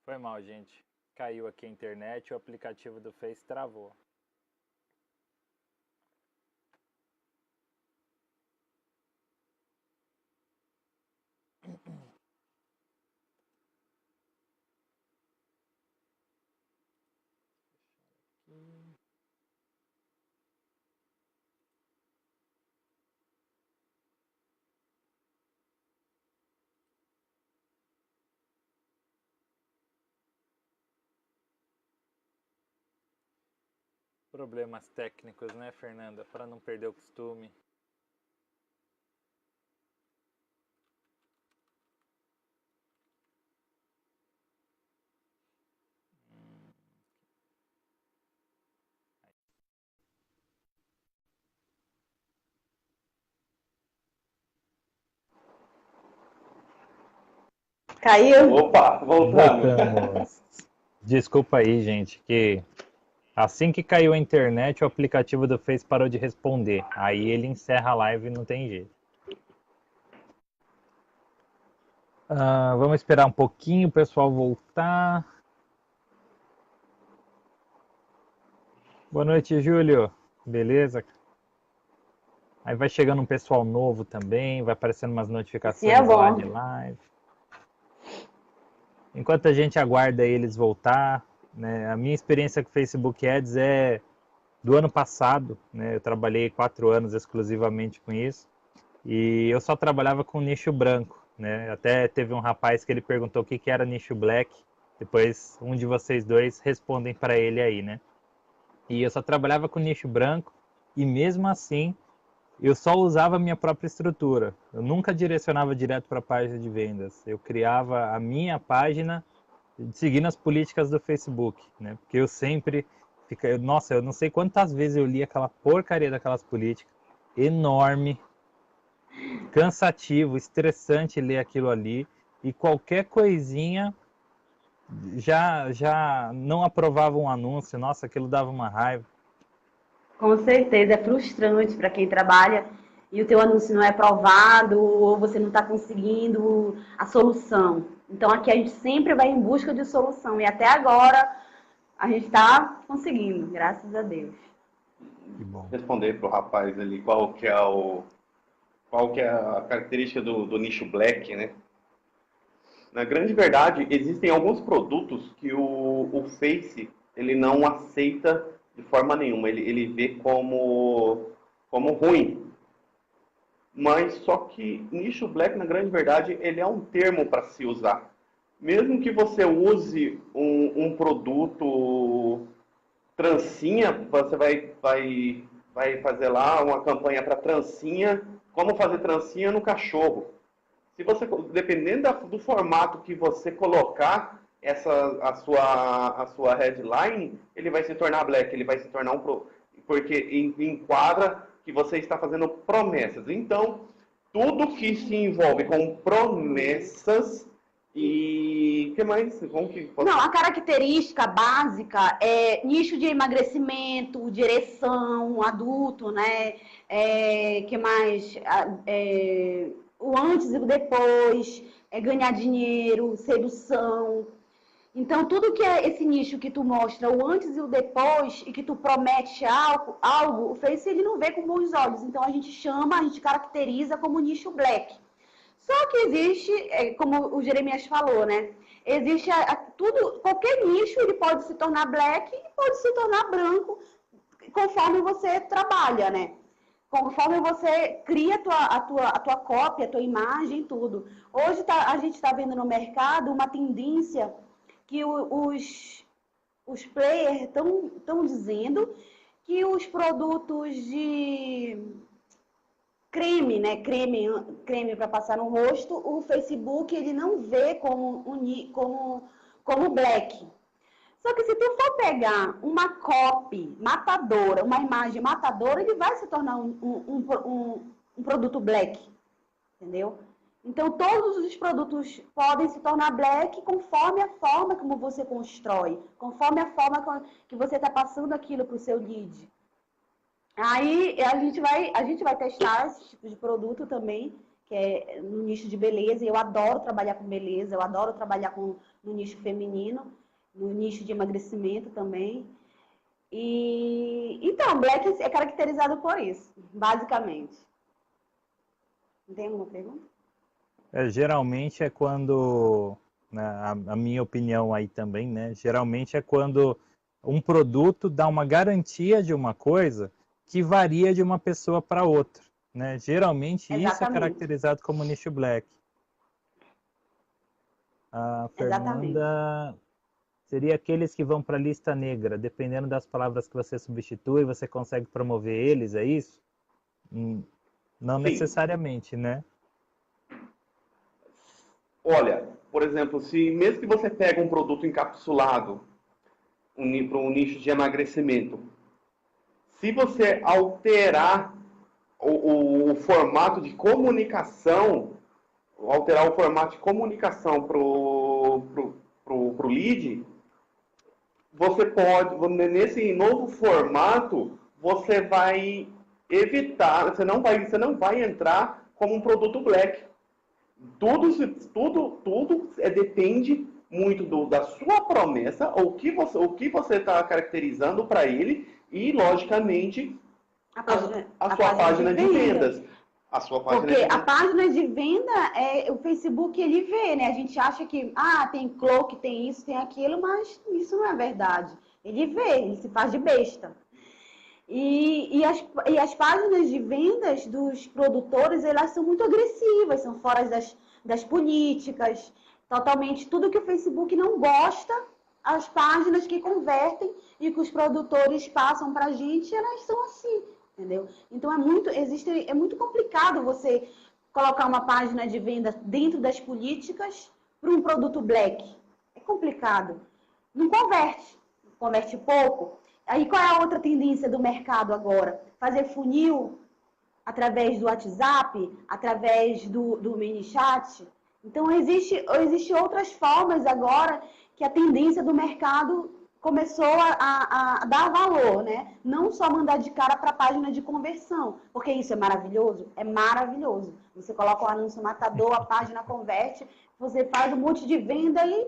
Foi mal, gente. Caiu aqui a internet e o aplicativo do Face travou. Problemas técnicos, né, Fernanda? Para não perder o costume. Caiu? Opa, voltamos. Voltamos. Desculpa aí, gente, que assim que caiu a internet, o aplicativo do Face parou de responder. Aí ele encerra a live e não tem jeito. Vamos esperar um pouquinho o pessoal voltar. Boa noite, Júlio. Beleza? Aí vai chegando um pessoal novo também, vai aparecendo umas Assim é notificações lá de bom. live. Enquanto a gente aguarda eles voltar, né, a minha experiência com Facebook Ads é do ano passado, né, eu trabalhei 4 anos exclusivamente com isso, e eu só trabalhava com nicho branco, né, até teve um rapaz que ele perguntou o que que era nicho black, depois um de vocês dois respondem para ele aí, né, e eu só trabalhava com nicho branco, e mesmo assim eu só usava a minha própria estrutura. Eu nunca direcionava direto para a página de vendas. Eu criava a minha página seguindo as políticas do Facebook, né? Porque eu sempre nossa, eu não sei quantas vezes eu li aquela porcaria daquelas políticas, enorme, cansativo, estressante ler aquilo ali e qualquer coisinha já não aprovava um anúncio. Nossa, aquilo dava uma raiva. Com certeza, é frustrante para quem trabalha e o teu anúncio não é aprovado ou você não está conseguindo a solução. Então aqui a gente sempre vai em busca de solução e até agora a gente está conseguindo, graças a Deus. Que bom. Responder pro rapaz ali qual que é a característica do nicho black, né? Na grande verdade, existem alguns produtos que o Face ele não aceita de forma nenhuma. Ele vê como ruim. Mas só que nicho black, na grande verdade, ele é um termo para se usar. Mesmo que você use um produto trancinha, você vai fazer lá uma campanha para trancinha, como fazer trancinha no cachorro. Se você, dependendo do formato que você colocar a sua headline, ele vai se tornar black, ele vai se tornar porque enquadra que você está fazendo promessas. Então, tudo que se envolve com promessas e que mais? Como que posso... Não, a característica básica é nicho de emagrecimento, direção, adulto, né? Que mais? O antes e o depois, ganhar dinheiro, sedução. Então, tudo que é esse nicho que tu mostra o antes e o depois e que tu promete algo, o Face ele não vê com bons olhos. Então, a gente caracteriza como nicho black. Só que existe, como o Jeremias falou, né? Existe qualquer nicho ele pode se tornar black e pode se tornar branco conforme você trabalha, né? Conforme você cria a tua cópia, a tua imagem, tudo. Hoje a gente está vendo no mercado uma tendência que os players estão dizendo que os produtos de creme, né? Creme para passar no rosto, o Facebook ele não vê como black. Só que se tu for pegar uma copy matadora, uma imagem matadora, ele vai se tornar um produto black, entendeu? Então, todos os produtos podem se tornar black conforme a forma como você constrói, conforme a forma que você está passando aquilo para o seu lead. Aí a gente vai testar esse tipo de produto também, que é no nicho de beleza, e eu adoro trabalhar com beleza, eu adoro trabalhar no nicho feminino, no nicho de emagrecimento também. E então, Black é caracterizado por isso, basicamente. Tem alguma pergunta? Geralmente é quando, né, a minha opinião aí também, né? Geralmente é quando um produto dá uma garantia de uma coisa que varia de uma pessoa para outra, né? Geralmente isso é Exatamente. caracterizado como nicho black. A Exatamente. Fernanda seria aqueles que vão para a lista negra, dependendo das palavras que você substitui, você consegue promover eles, é isso? Não Sim. necessariamente, né? Olha, por exemplo, se mesmo que você pega um produto encapsulado para um nicho de emagrecimento, se você alterar o formato de comunicação, alterar o formato de comunicação pro lead, você pode, nesse novo formato, você vai evitar, você não vai entrar como um produto black. Tudo depende muito da sua promessa, ou o que você está caracterizando para ele, e, logicamente, a sua página de vendas. A sua página Porque de a vendas. página de venda, o Facebook, ele vê, né? A gente acha que, tem cloak, tem isso, tem aquilo, mas isso não é verdade. Ele vê, ele se faz de besta. E as páginas de vendas dos produtores, elas são muito agressivas, são fora das políticas, totalmente tudo que o Facebook não gosta, as páginas que convertem e que os produtores passam para a gente, elas são assim, entendeu? Então é muito complicado você colocar uma página de venda dentro das políticas para um produto black. É complicado. Não converte pouco. Aí qual é a outra tendência do mercado agora? Fazer funil através do WhatsApp, através do ManyChat. Então, existe outras formas agora que a tendência do mercado começou a dar valor, né? Não só mandar de cara para a página de conversão, porque isso é maravilhoso? É maravilhoso. Você coloca um anúncio matador, a página converte, você faz um monte de venda e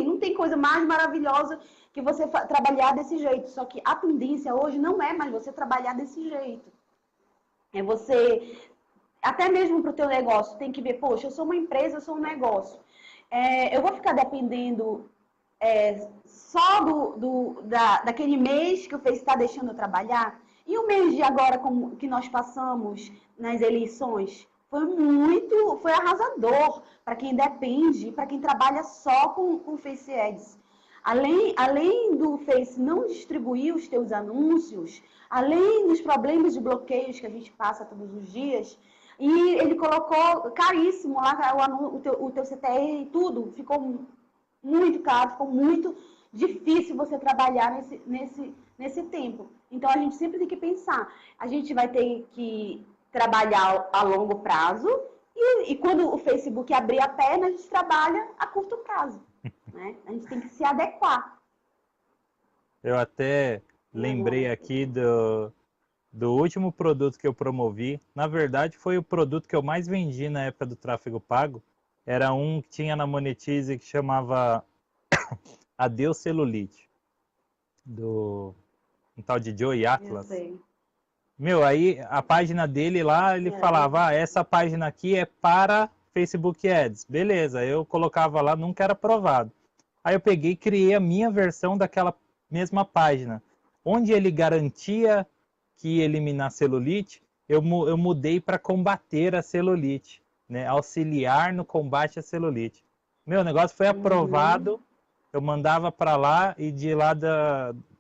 não tem coisa mais maravilhosa que você trabalhar desse jeito. Só que a tendência hoje não é mais você trabalhar desse jeito. É você, até mesmo para o teu negócio, tem que ver, poxa, eu sou uma empresa, eu sou um negócio. Eu vou ficar dependendo só daquele mês que o Face está deixando eu trabalhar? E o mês de agora que nós passamos nas eleições foi arrasador para quem depende, para quem trabalha só com Face Ads. Além do Face não distribuir os teus anúncios, além dos problemas de bloqueios que a gente passa todos os dias, e ele colocou caríssimo lá o teu CTR e tudo, ficou muito caro, ficou muito difícil você trabalhar nesse tempo. Então, a gente sempre tem que pensar, a gente vai ter que trabalhar a longo prazo e quando o Facebook abrir a perna, a gente trabalha a curto prazo. Né? A gente tem que se adequar. Eu até lembrei aqui do último produto que eu promovi. Na verdade, foi o produto que eu mais vendi na época do tráfego pago. Era um que tinha na Monetize que chamava Adeus Celulite, um tal de Joey Atlas. Eu sei. Meu, aí a página dele lá, ele falava, essa página aqui é para Facebook Ads. Beleza, eu colocava lá, nunca era aprovado. Aí eu peguei e criei a minha versão daquela mesma página. Onde ele garantia que ia eliminar a celulite, eu mudei para combater a celulite, né? Auxiliar no combate à celulite. Meu, o negócio foi aprovado, eu mandava para lá e de lá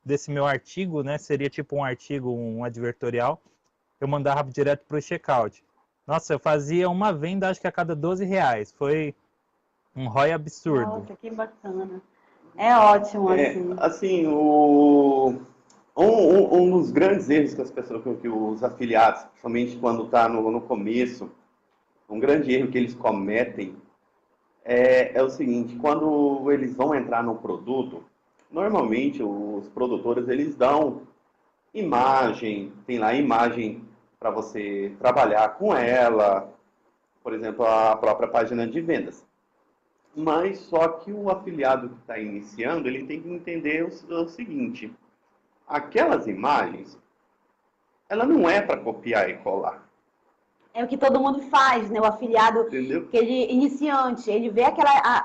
desse meu artigo, né? Seria tipo um artigo, um advertorial, eu mandava direto para o checkout. Nossa, eu fazia uma venda, acho que a cada R$12. Foi um ROI absurdo. Nossa, que bacana. É ótimo, assim. Um dos grandes erros que as pessoas, que os afiliados, principalmente quando está no começo, um grande erro que eles cometem é o seguinte: quando eles vão entrar no produto, normalmente os produtores eles dão imagem, tem lá imagem para você trabalhar com ela, por exemplo, a própria página de vendas. Mas só que o afiliado que está iniciando, ele tem que entender o seguinte, aquelas imagens, ela não é para copiar e colar. É o que todo mundo faz, né? O afiliado, Entendeu? que ele iniciante, ele vê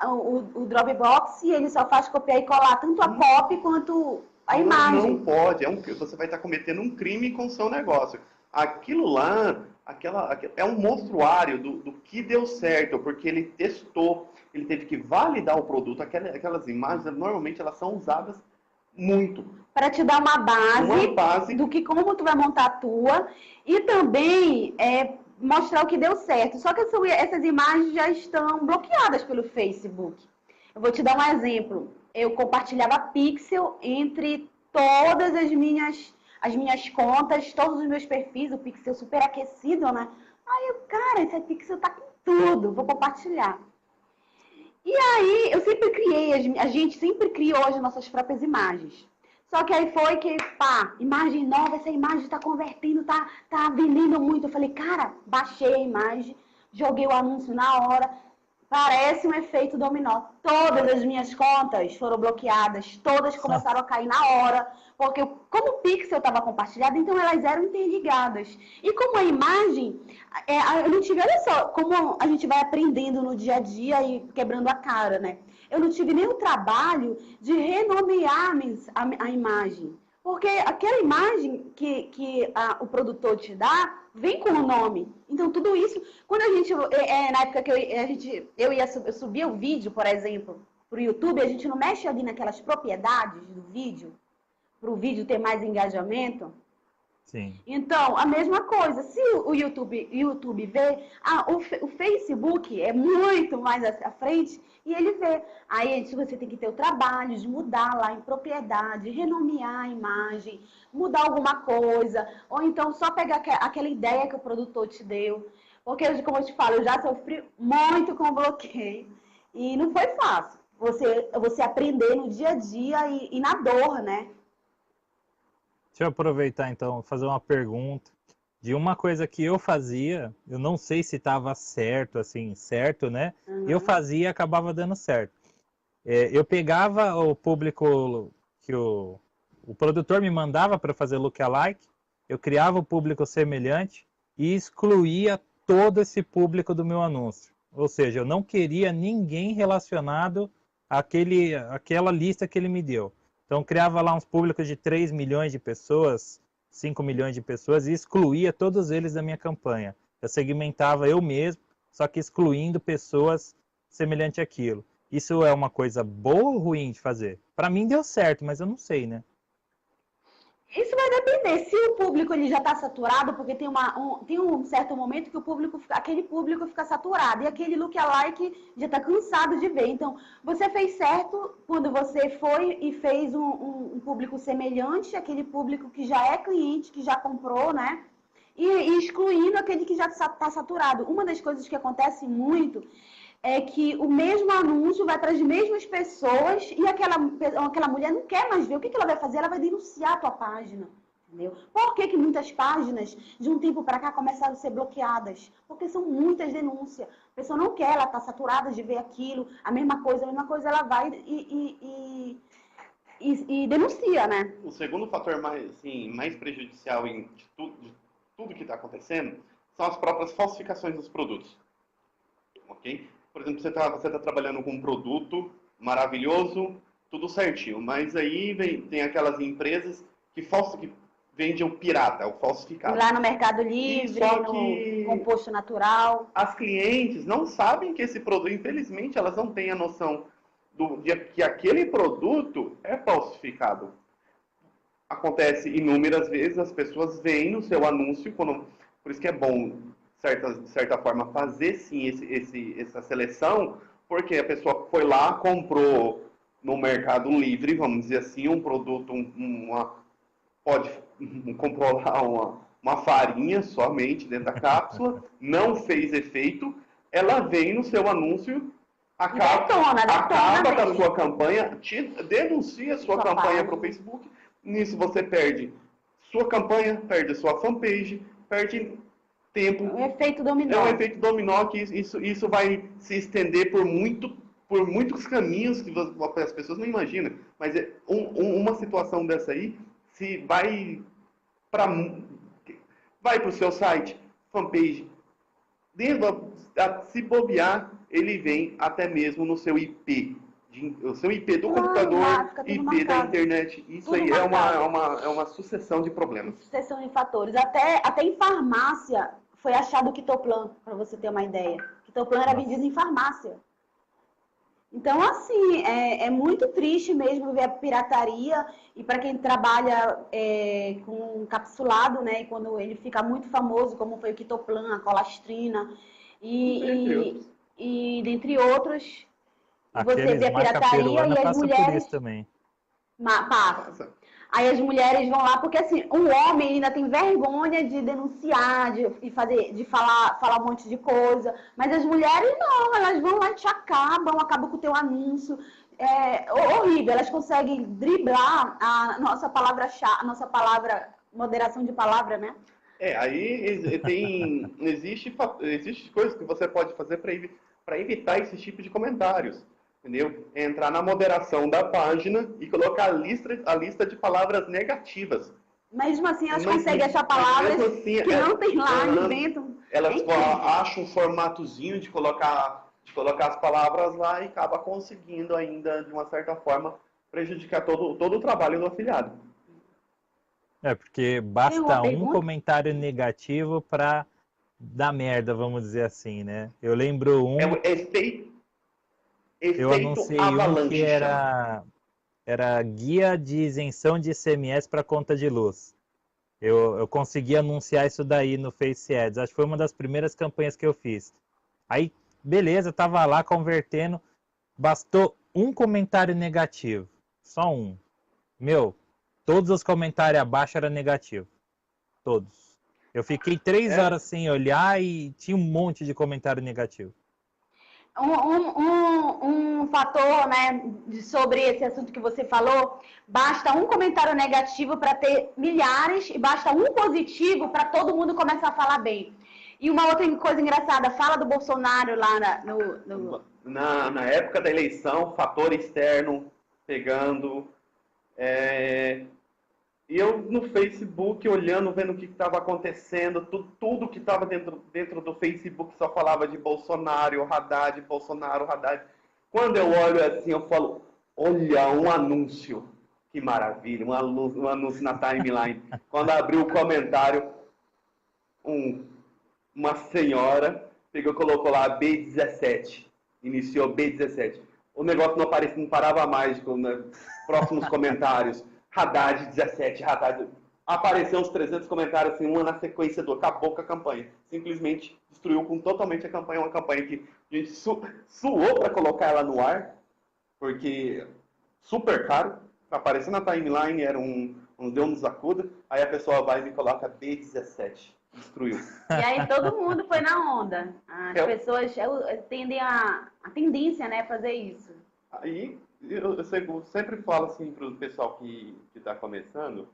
o Dropbox e ele só faz copiar e colar tanto a copy quanto a imagem. Não pode, você vai estar cometendo um crime com o seu negócio. Aquilo lá, é um monstruário do que deu certo, porque ele testou, ele teve que validar o produto. Aquelas imagens, normalmente, elas são usadas muito. Para te dar uma base do que como tu vai montar a tua e também mostrar o que deu certo. Só que essas imagens já estão bloqueadas pelo Facebook. Eu vou te dar um exemplo. Eu compartilhava pixel entre todas as minhas contas, todos os meus perfis, o pixel super aquecido, né? Aí cara, esse pixel tá com tudo, vou compartilhar. E aí, eu sempre criei, a gente sempre criou as nossas próprias imagens. Só que aí foi que, pá, imagem nova, essa imagem tá convertendo, tá vendendo muito. Eu falei, cara, baixei a imagem, joguei o anúncio na hora. Parece um efeito dominó. Todas as minhas contas foram bloqueadas, todas começaram a cair na hora, porque como o pixel estava compartilhado, então elas eram interligadas. E como a imagem, eu não tive, olha só, como a gente vai aprendendo no dia a dia e quebrando a cara, né? Eu não tive nem o trabalho de renomear a imagem. Porque aquela imagem que o produtor te dá, vem com o nome. Então, tudo isso, quando a gente, na época que eu subia o vídeo, por exemplo, para o YouTube, a gente não mexe ali naquelas propriedades do vídeo, para o vídeo ter mais engajamento. Sim. Então, a mesma coisa, se o YouTube vê, o Facebook é muito mais à frente e ele vê. Aí você tem que ter o trabalho de mudar lá em propriedade, renomear a imagem, mudar alguma coisa, ou então só pegar aquela ideia que o produtor te deu. Porque, como eu te falo, eu já sofri muito com bloqueio e não foi fácil. Você aprender no dia a dia e na dor, né? Deixa eu aproveitar então, fazer uma pergunta de uma coisa que eu fazia, eu não sei se estava certo, assim, certo, né? Uhum. Eu fazia e acabava dando certo. Eu pegava o público que o produtor me mandava para fazer lookalike, eu criava o público semelhante e excluía todo esse público do meu anúncio. Ou seja, eu não queria ninguém relacionado àquela lista que ele me deu. Então, criava lá uns públicos de 3 milhões de pessoas, 5 milhões de pessoas e excluía todos eles da minha campanha. Eu segmentava eu mesmo, só que excluindo pessoas semelhantes àquilo. Isso é uma coisa boa ou ruim de fazer? Para mim deu certo, mas eu não sei, né? Isso vai depender. Se o público ele já está saturado, porque tem um certo momento que aquele público fica saturado e aquele lookalike já está cansado de ver. Então, você fez certo quando você foi e fez um público semelhante, aquele público que já é cliente, que já comprou, né? E excluindo aquele que já está saturado. Uma das coisas que acontece muito é que o mesmo anúncio vai para as mesmas pessoas e aquela mulher não quer mais ver. O que ela vai fazer? Ela vai denunciar a tua página. Entendeu? Por que muitas páginas, de um tempo para cá, começaram a ser bloqueadas? Porque são muitas denúncias. A pessoa não quer, ela está saturada de ver aquilo, a mesma coisa, ela vai e denuncia, né? O segundo fator mais prejudicial de tudo que está acontecendo são as próprias falsificações dos produtos. Ok? Por exemplo, você tá trabalhando com um produto maravilhoso, tudo certinho, mas aí tem aquelas empresas que vendem o pirata, o falsificado. Lá no Mercado Livre, no composto natural. As clientes não sabem que esse produto, infelizmente, elas não têm a noção de que aquele produto é falsificado. Acontece inúmeras vezes, as pessoas veem no seu anúncio, por isso que é bom, de certa forma, fazer sim essa seleção, porque a pessoa foi lá, comprou no Mercado Livre, vamos dizer assim, um produto, comprou lá uma farinha somente dentro da cápsula, não fez efeito, ela vem no seu anúncio, acaba com a sua campanha, denuncia a sua campanha para o Facebook, nisso você perde sua campanha, perde sua fanpage, perde tempo. O efeito É dominó. um efeito dominó que isso vai se estender por muitos caminhos que as pessoas não imaginam. Mas uma situação dessa aí, se para o seu site, fanpage, se bobear, ele vem até mesmo no seu IP. O seu IP do computador, Fica tudo IP da marcado. internet. Isso Tudo aí marcado. é uma sucessão de problemas. Sucessão de fatores. Até em farmácia foi achado o Quitoplan, para você ter uma ideia. Quitoplan era vendido em farmácia. Então, assim, é muito triste mesmo ver a pirataria. E para quem trabalha com capsulado, né? E quando ele fica muito famoso, como foi o Quitoplan, a colastrina e dentre outros, você vê Aqueles a marca pirataria peruana e as passa por mulheres isso também. passa. Aí as mulheres vão lá, porque assim, um homem ainda tem vergonha de denunciar, de falar um monte de coisa. Mas as mulheres não, elas vão lá e te acabam com o teu anúncio. É horrível, elas conseguem driblar a nossa palavra, moderação de palavra, né? Existe coisas que você pode fazer para evitar esse tipo de comentários. Entendeu? Entrar na moderação da página e colocar a lista de palavras negativas. Mesmo assim, elas conseguem achar palavras assim, que não tem lá, inventam. Elas acham um formatozinho de colocar as palavras lá e acaba conseguindo ainda, de uma certa forma, prejudicar todo o trabalho do afiliado. Porque basta um comentário negativo para dar merda, vamos dizer assim, né? Eu lembro eu anunciei um que era guia de isenção de ICMS para conta de luz. Eu consegui anunciar isso daí no Face Ads. Acho que foi uma das primeiras campanhas que eu fiz. Aí, beleza, tava lá convertendo. Bastou um comentário negativo. Só um. Meu, todos os comentários abaixo eram negativos. Todos. Eu fiquei 3 horas sem olhar e tinha um monte de comentário negativo. Um fator, né, sobre esse assunto que você falou, basta um comentário negativo para ter milhares e basta um positivo para todo mundo começar a falar bem. E uma outra coisa engraçada, fala do Bolsonaro lá na época da eleição, fator externo pegando. E eu no Facebook, olhando, vendo o que estava acontecendo, tudo que estava dentro do Facebook só falava de Bolsonaro, Haddad, Bolsonaro, Haddad. Quando eu olho assim, eu falo, olha, um anúncio. Que maravilha, um anúncio na timeline. Quando abriu o comentário, uma senhora pegou e colocou lá B17. Iniciou B17. O negócio não parava mais, né? Próximos comentários. Haddad 17, Haddad. Apareceu uns 300 comentários, assim, uma na sequência do acabou com a campanha. Simplesmente destruiu totalmente a campanha. Uma campanha que a gente suou para colocar ela no ar, porque super caro. Apareceu na timeline, era um Deus nos acuda. Aí a pessoa vai e me coloca B17. Destruiu. E aí todo mundo foi na onda. As pessoas tendem a tendência, né, a fazer isso. Aí eu sempre falo assim para o pessoal que está começando,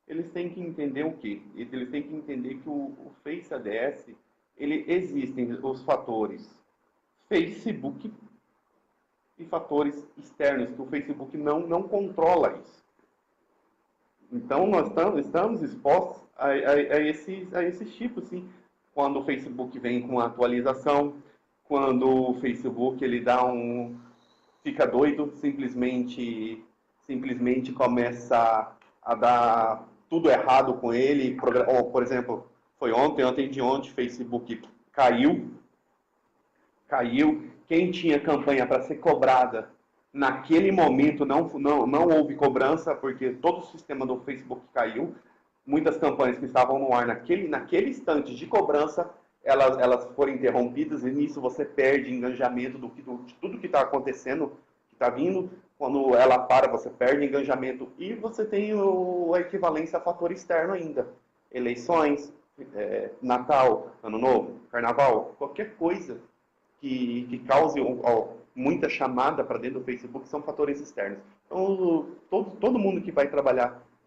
eles têm que entender o quê? Eles têm que entender que o Face ADS, existem os fatores Facebook e fatores externos, que o Facebook não controla isso. Então, nós estamos expostos a esses tipos, sim. Quando o Facebook vem com atualização, quando o Facebook ele fica doido, simplesmente começa a dar tudo errado com ele. Ou, por exemplo, foi ontem de ontem, o Facebook caiu. Quem tinha campanha para ser cobrada, naquele momento não houve cobrança, porque todo o sistema do Facebook caiu. Muitas campanhas que estavam no ar naquele instante de cobrança, elas foram interrompidas, e nisso você perde engajamento de tudo que está acontecendo, que está vindo. Quando ela para, você perde engajamento. E você tem a equivalência a fator externo ainda. Eleições, Natal, Ano Novo, Carnaval, qualquer coisa que cause muita chamada para dentro do Facebook são fatores externos. Então, todo mundo que vai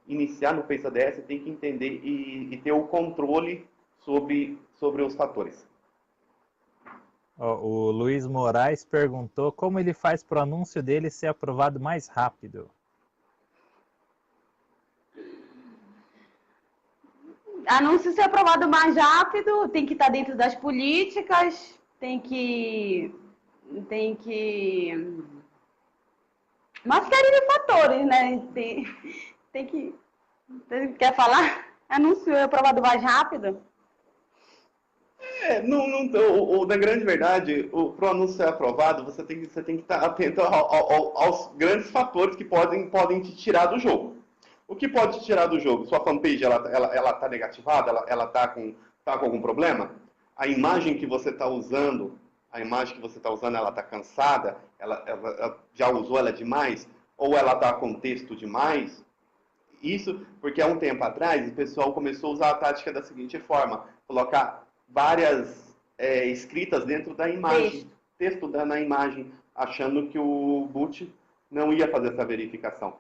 iniciar no Face ADS tem que entender e ter o controle sobre sobre os fatores. Ó, o Luiz Moraes perguntou como ele faz para o anúncio dele ser aprovado mais rápido. Anúncio ser aprovado mais rápido, tem que estar dentro das políticas, tem que uma série de fatores, né? Tem que quer falar? Anúncio aprovado mais rápido? Na grande verdade, para o anúncio ser aprovado, você tem que estar atento aos grandes fatores que podem te tirar do jogo. O que pode te tirar do jogo? Sua fanpage ela tá negativada? Ela tá com algum problema? A imagem que você está usando, ela está cansada? Ela já usou ela demais? Ou ela está com texto demais? Isso porque há um tempo atrás o pessoal começou a usar a tática da seguinte forma: colocar várias escritas dentro da imagem, texto na imagem, achando que o boot não ia fazer essa verificação.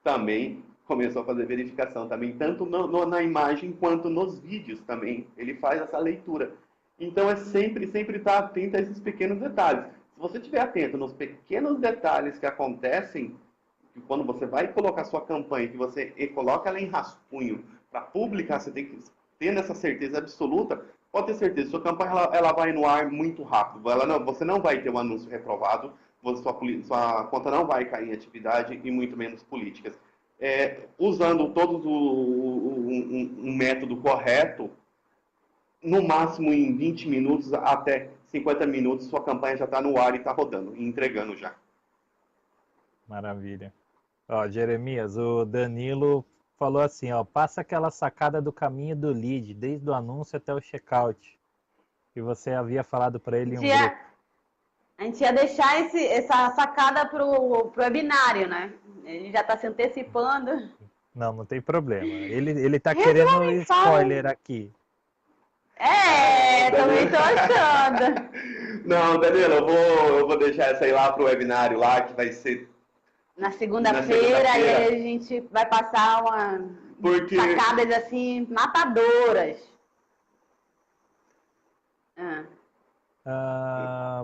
Também começou a fazer verificação também, tanto na imagem quanto nos vídeos também. Ele faz essa leitura. Então é sempre estar atento a esses pequenos detalhes. Se você estiver atento nos pequenos detalhes que acontecem, que quando você vai colocar sua campanha, que você coloca ela em rascunho para publicar, você tem que ter essa certeza absoluta. Pode ter certeza, sua campanha ela vai no ar muito rápido. Você não vai ter um anúncio reprovado, sua conta não vai cair em atividade e muito menos políticas. Usando todo um método correto, no máximo em 20 minutos até 50 minutos, sua campanha já está no ar e está rodando, e entregando já. Maravilha. Ó, Jeremias, o Danilo falou assim, ó, passa aquela sacada do caminho do lead, desde o anúncio até o checkout, que você havia falado para ele em um grupo. A gente ia deixar essa sacada pro webinário, né? Ele já está se antecipando. Não tem problema. Ele tá querendo spoiler aqui. Também tô achando. Não, Danilo, eu vou deixar essa aí lá pro webinário lá, que vai ser na segunda-feira, e aí a gente vai passar sacadas assim, matadoras.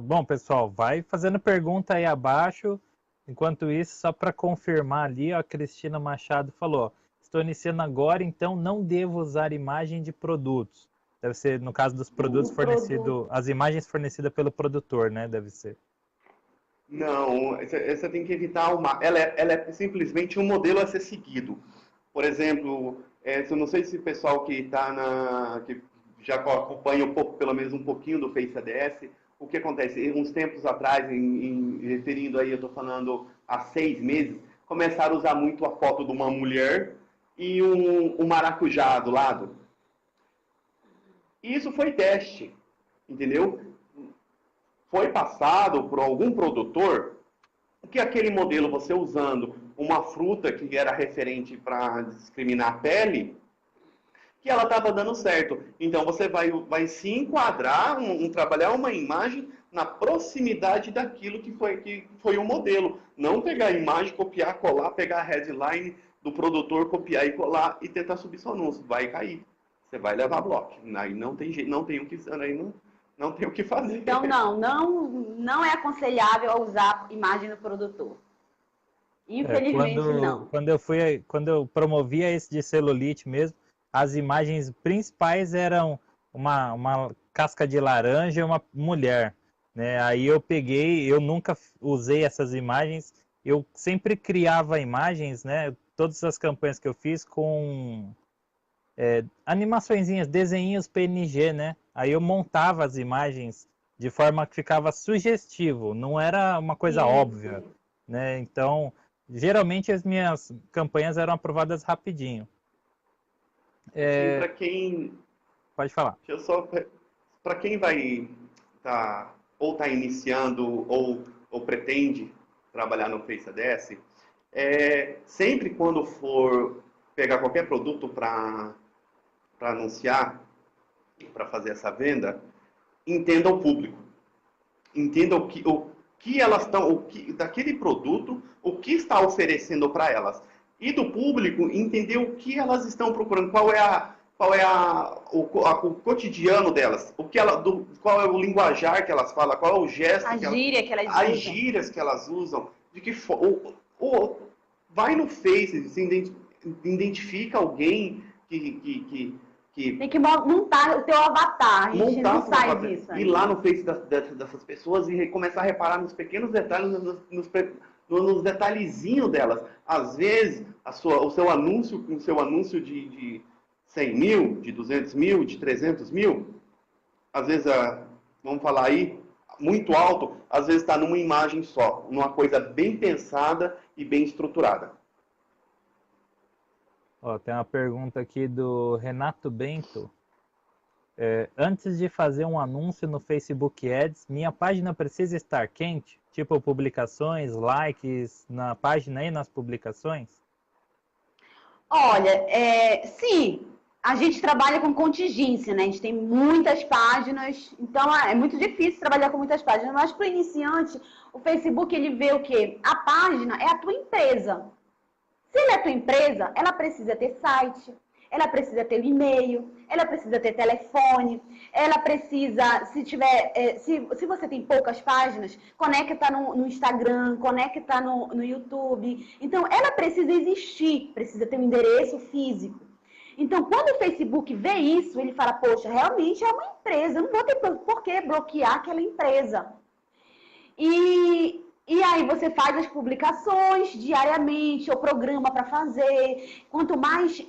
Bom, pessoal, vai fazendo pergunta aí abaixo. Enquanto isso, só para confirmar ali, ó, a Cristina Machado falou: estou iniciando agora, então não devo usar imagem de produtos. Deve ser, no caso dos produtos fornecidos, as imagens fornecidas pelo produtor, né? Deve ser. Não, você tem que evitar ela é simplesmente um modelo a ser seguido. Por exemplo, eu não sei se o pessoal que já acompanha pelo menos um pouquinho do Face ADS, o que acontece? Uns tempos atrás, referindo aí, eu estou falando há 6 meses, começaram a usar muito a foto de uma mulher e um maracujá do lado. E isso foi teste, entendeu? Foi passado por algum produtor que aquele modelo, você usando uma fruta que era referente para discriminar a pele, que ela estava dando certo. Então você vai se enquadrar, trabalhar uma imagem na proximidade daquilo que foi o modelo. Não pegar a imagem, copiar, colar, pegar a headline do produtor, copiar e colar e tentar subir seu anúncio. Vai cair. Você vai levar bloco. Aí não tem jeito, não tem o que fazer. Então não é aconselhável usar imagem do produtor. Infelizmente não. Quando eu promovia esse de celulite mesmo, as imagens principais eram uma casca de laranja e uma mulher, né? Aí eu nunca usei essas imagens, eu sempre criava imagens, né? Todas as campanhas que eu fiz com animaçõezinhas, desenhinhos PNG, né? Aí eu montava as imagens de forma que ficava sugestivo, não era uma coisa óbvia, né? Então, geralmente as minhas campanhas eram aprovadas rapidinho. Para quem... Pode falar. Para quem vai tá iniciando ou pretende trabalhar no Face ADS, sempre quando for pegar qualquer produto para anunciar, para fazer essa venda, entenda o público. Entenda o que elas estão, daquele produto, o que está oferecendo para elas. E do público, entender o que elas estão procurando, qual é qual é o cotidiano delas, qual é o linguajar que elas falam, qual é o gesto A gíria que elas as usam. gírias que elas usam, de que vai no Face, identifica alguém que Tem que montar o teu avatar, a gente não faz isso. Ir lá no Face dessas pessoas e começar a reparar nos pequenos detalhes, nos detalhezinhos delas. Às vezes, o seu anúncio de 100 mil, de 200 mil, de 300 mil, às vezes, vamos falar aí, muito alto, às vezes está numa imagem só, numa coisa bem pensada e bem estruturada. Ó, tem uma pergunta aqui do Renato Bento. Antes de fazer um anúncio no Facebook Ads, minha página precisa estar quente? Tipo publicações, likes na página e nas publicações? Olha, sim, a gente trabalha com contingência, né? A gente tem muitas páginas, então é muito difícil trabalhar com muitas páginas. Mas para o iniciante, o Facebook ele vê o quê? A página é a tua empresa. Se ele é a tua empresa, ela precisa ter site, ela precisa ter e-mail, ela precisa ter telefone, ela precisa, se você tem poucas páginas, conecta no Instagram, conecta no YouTube. Então, ela precisa existir, precisa ter um endereço físico. Então, quando o Facebook vê isso, ele fala, poxa, realmente é uma empresa, eu não vou ter por que bloquear aquela empresa. E aí você faz as publicações diariamente, ou programa para fazer. Quanto mais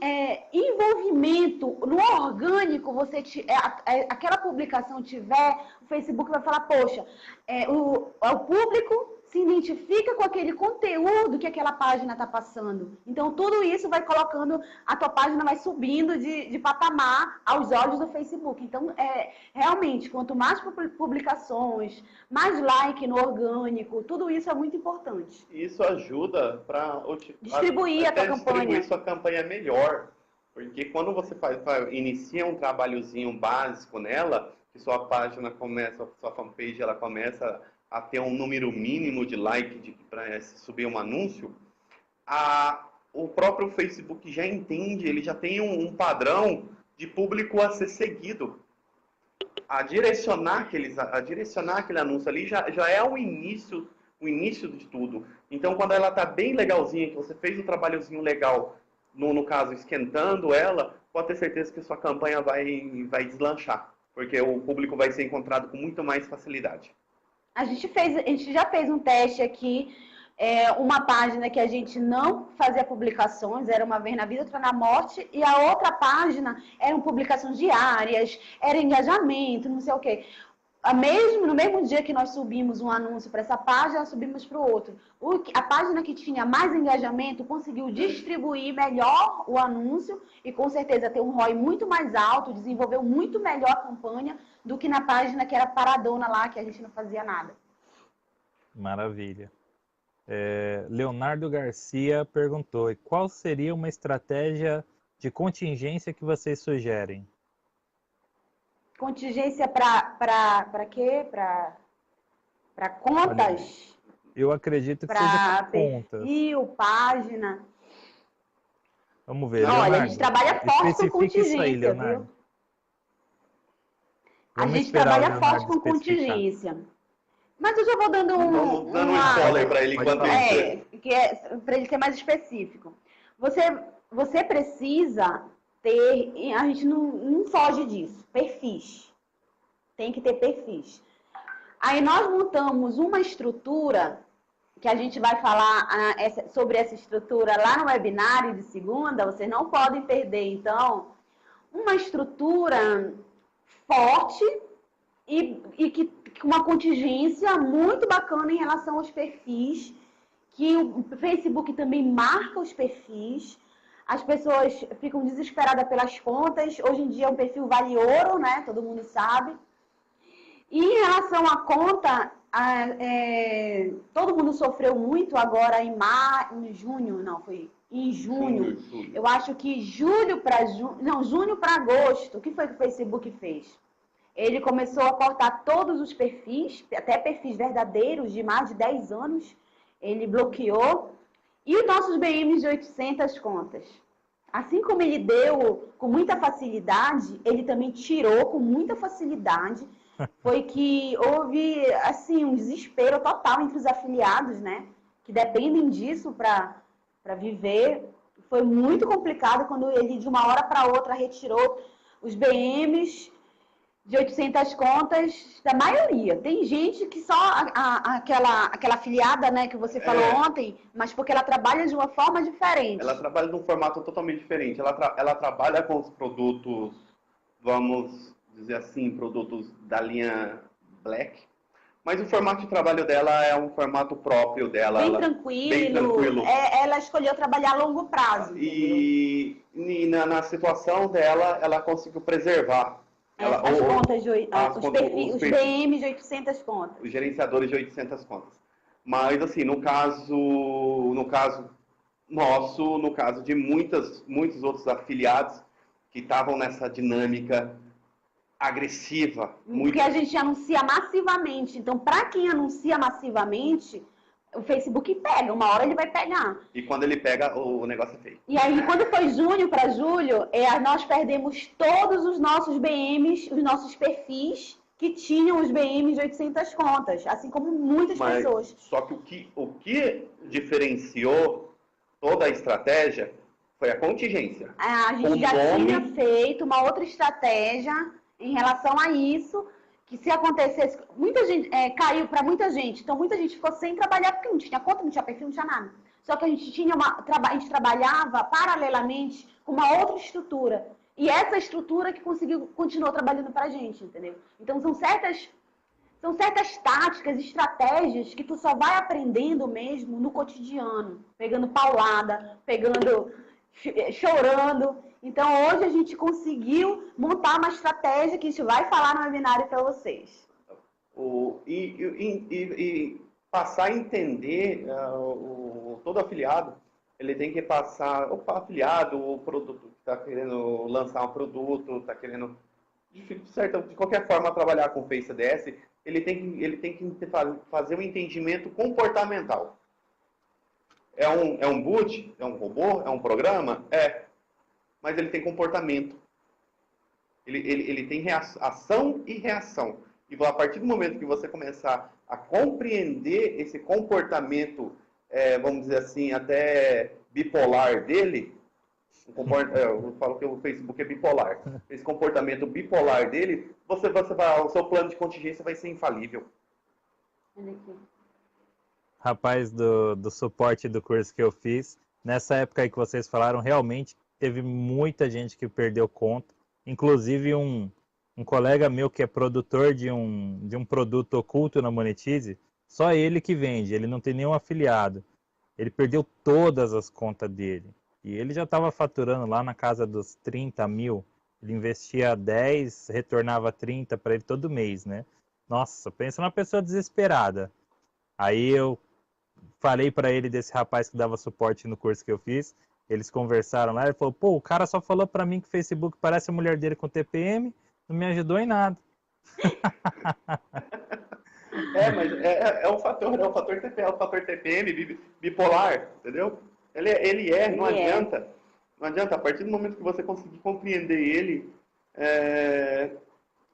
envolvimento no orgânico aquela publicação tiver, o Facebook vai falar, poxa, o público se identifica com aquele conteúdo que aquela página está passando. Então, tudo isso vai colocando, a tua página vai subindo de patamar aos olhos do Facebook. Então, realmente, quanto mais publicações, mais like no orgânico, tudo isso é muito importante. Isso ajuda para distribuir a tua campanha. Distribuir sua campanha melhor. Porque quando você inicia um trabalhozinho básico nela, que sua página começa, sua fanpage ela começa a ter um número mínimo de like para subir um anúncio, o próprio Facebook já entende, ele já tem um padrão de público a ser seguido. A direcionar aquele anúncio ali já é o início de tudo. Então, quando ela está bem legalzinha, que você fez um trabalhozinho legal, no caso, esquentando ela, pode ter certeza que sua campanha vai deslanchar, porque o público vai ser encontrado com muito mais facilidade. A gente já fez um teste aqui, uma página que a gente não fazia publicações, era Uma Vez na Vida, Outra na Morte, e a outra página eram publicações diárias, era engajamento, não sei o quê. No mesmo dia que nós subimos um anúncio para essa página, nós subimos para o outro. A página que tinha mais engajamento conseguiu distribuir melhor o anúncio e com certeza ter um ROI muito mais alto, desenvolveu muito melhor a campanha do que na página que era paradona lá, que a gente não fazia nada. Maravilha. Leonardo Garcia perguntou, qual seria uma estratégia de contingência que vocês sugerem? Contingência para quê? Para contas? Eu acredito que seja para contas. Perfil, página. Vamos ver. Olha, Leonardo, a gente trabalha forte com contingência, isso aí, viu? A gente trabalha forte com contingência. Mas eu já vou dando um spoiler para ele enquanto isso. Para ele ser mais específico. Você precisa ter, a gente não foge disso, perfis. Tem que ter perfis. Aí nós montamos uma estrutura, que a gente vai falar sobre essa estrutura lá no webinário de segunda, vocês não podem perder, então, uma estrutura forte e que com uma contingência muito bacana em relação aos perfis, que o Facebook também marca os perfis. As pessoas ficam desesperadas pelas contas. Hoje em dia, um perfil vale ouro, né? Todo mundo sabe. E em relação à conta, todo mundo sofreu muito agora em junho, não, foi em junho. Eu acho que junho para agosto. O que foi que o Facebook fez? Ele começou a cortar todos os perfis, até perfis verdadeiros de mais de 10 anos. Ele bloqueou. E os nossos BMs de 800 contas. Assim como ele deu com muita facilidade, ele também tirou com muita facilidade. Foi que houve, assim, um desespero total entre os afiliados, né? Que dependem disso para viver. Foi muito complicado quando ele, de uma hora para outra, retirou os BMs de 800 contas da maioria. Tem gente que só aquela afiliada, né, que você falou ontem, mas porque ela trabalha de uma forma diferente. Ela trabalha de um formato totalmente diferente. Ela trabalha com os produtos, vamos dizer assim, produtos da linha Black, mas o formato de trabalho dela é um formato próprio dela. Bem tranquilo. Ela escolheu trabalhar a longo prazo. E na situação dela, ela conseguiu preservar. As contas, os BMs de 800 contas. Os gerenciadores de 800 contas. Mas, assim, no caso nosso, no caso de muitos outros afiliados que estavam nessa dinâmica agressiva. Porque a gente anuncia massivamente. Então, para quem anuncia massivamente, o Facebook pega. Uma hora ele vai pegar. E quando ele pega, o negócio é feio. E aí, quando foi junho para julho, nós perdemos todos os nossos BMs, os nossos perfis que tinham os BMs de 800 contas. Assim como muitas pessoas. Só que o que diferenciou toda a estratégia foi a contingência. A gente já tinha feito uma outra estratégia em relação a isso, que se acontecesse, muita gente caiu para muita gente, então muita gente ficou sem trabalhar porque não tinha conta, não tinha perfil, não tinha nada. Só que a gente trabalhava paralelamente com uma outra estrutura. E essa estrutura que continuou trabalhando para a gente, entendeu? Então são certas táticas, estratégias que tu só vai aprendendo mesmo no cotidiano, pegando paulada, chorando. Então, hoje a gente conseguiu montar uma estratégia que a gente vai falar no webinário para vocês. E passar a entender, todo afiliado, ele tem que passar, afiliado, o produto que está querendo lançar um produto, está querendo, de qualquer forma, trabalhar com Face ADS, ele tem que fazer um entendimento comportamental. É um bot? É um robô? É um programa? Mas ele tem comportamento. Ele tem ação e reação. E a partir do momento que você começar a compreender esse comportamento, vamos dizer assim, até bipolar dele, eu falo que o Facebook é bipolar. Esse comportamento bipolar dele, o seu plano de contingência vai ser infalível. Rapaz, do suporte do curso que eu fiz, nessa época aí que vocês falaram, realmente teve muita gente que perdeu conta, inclusive um colega meu que é produtor de um produto oculto na Monetize, só ele que vende, ele não tem nenhum afiliado. Ele perdeu todas as contas dele. E ele já estava faturando lá na casa dos 30 mil. Ele investia 10, retornava 30 para ele todo mês, né? Nossa, pensa numa pessoa desesperada. Aí eu falei para ele desse rapaz que dava suporte no curso que eu fiz. Eles conversaram lá, ele falou, o cara só falou para mim que o Facebook parece a mulher dele com TPM, não me ajudou em nada. Mas é um fator TPM, é um fator TPM bipolar, entendeu? Não adianta. Não adianta, a partir do momento que você conseguir compreender ele,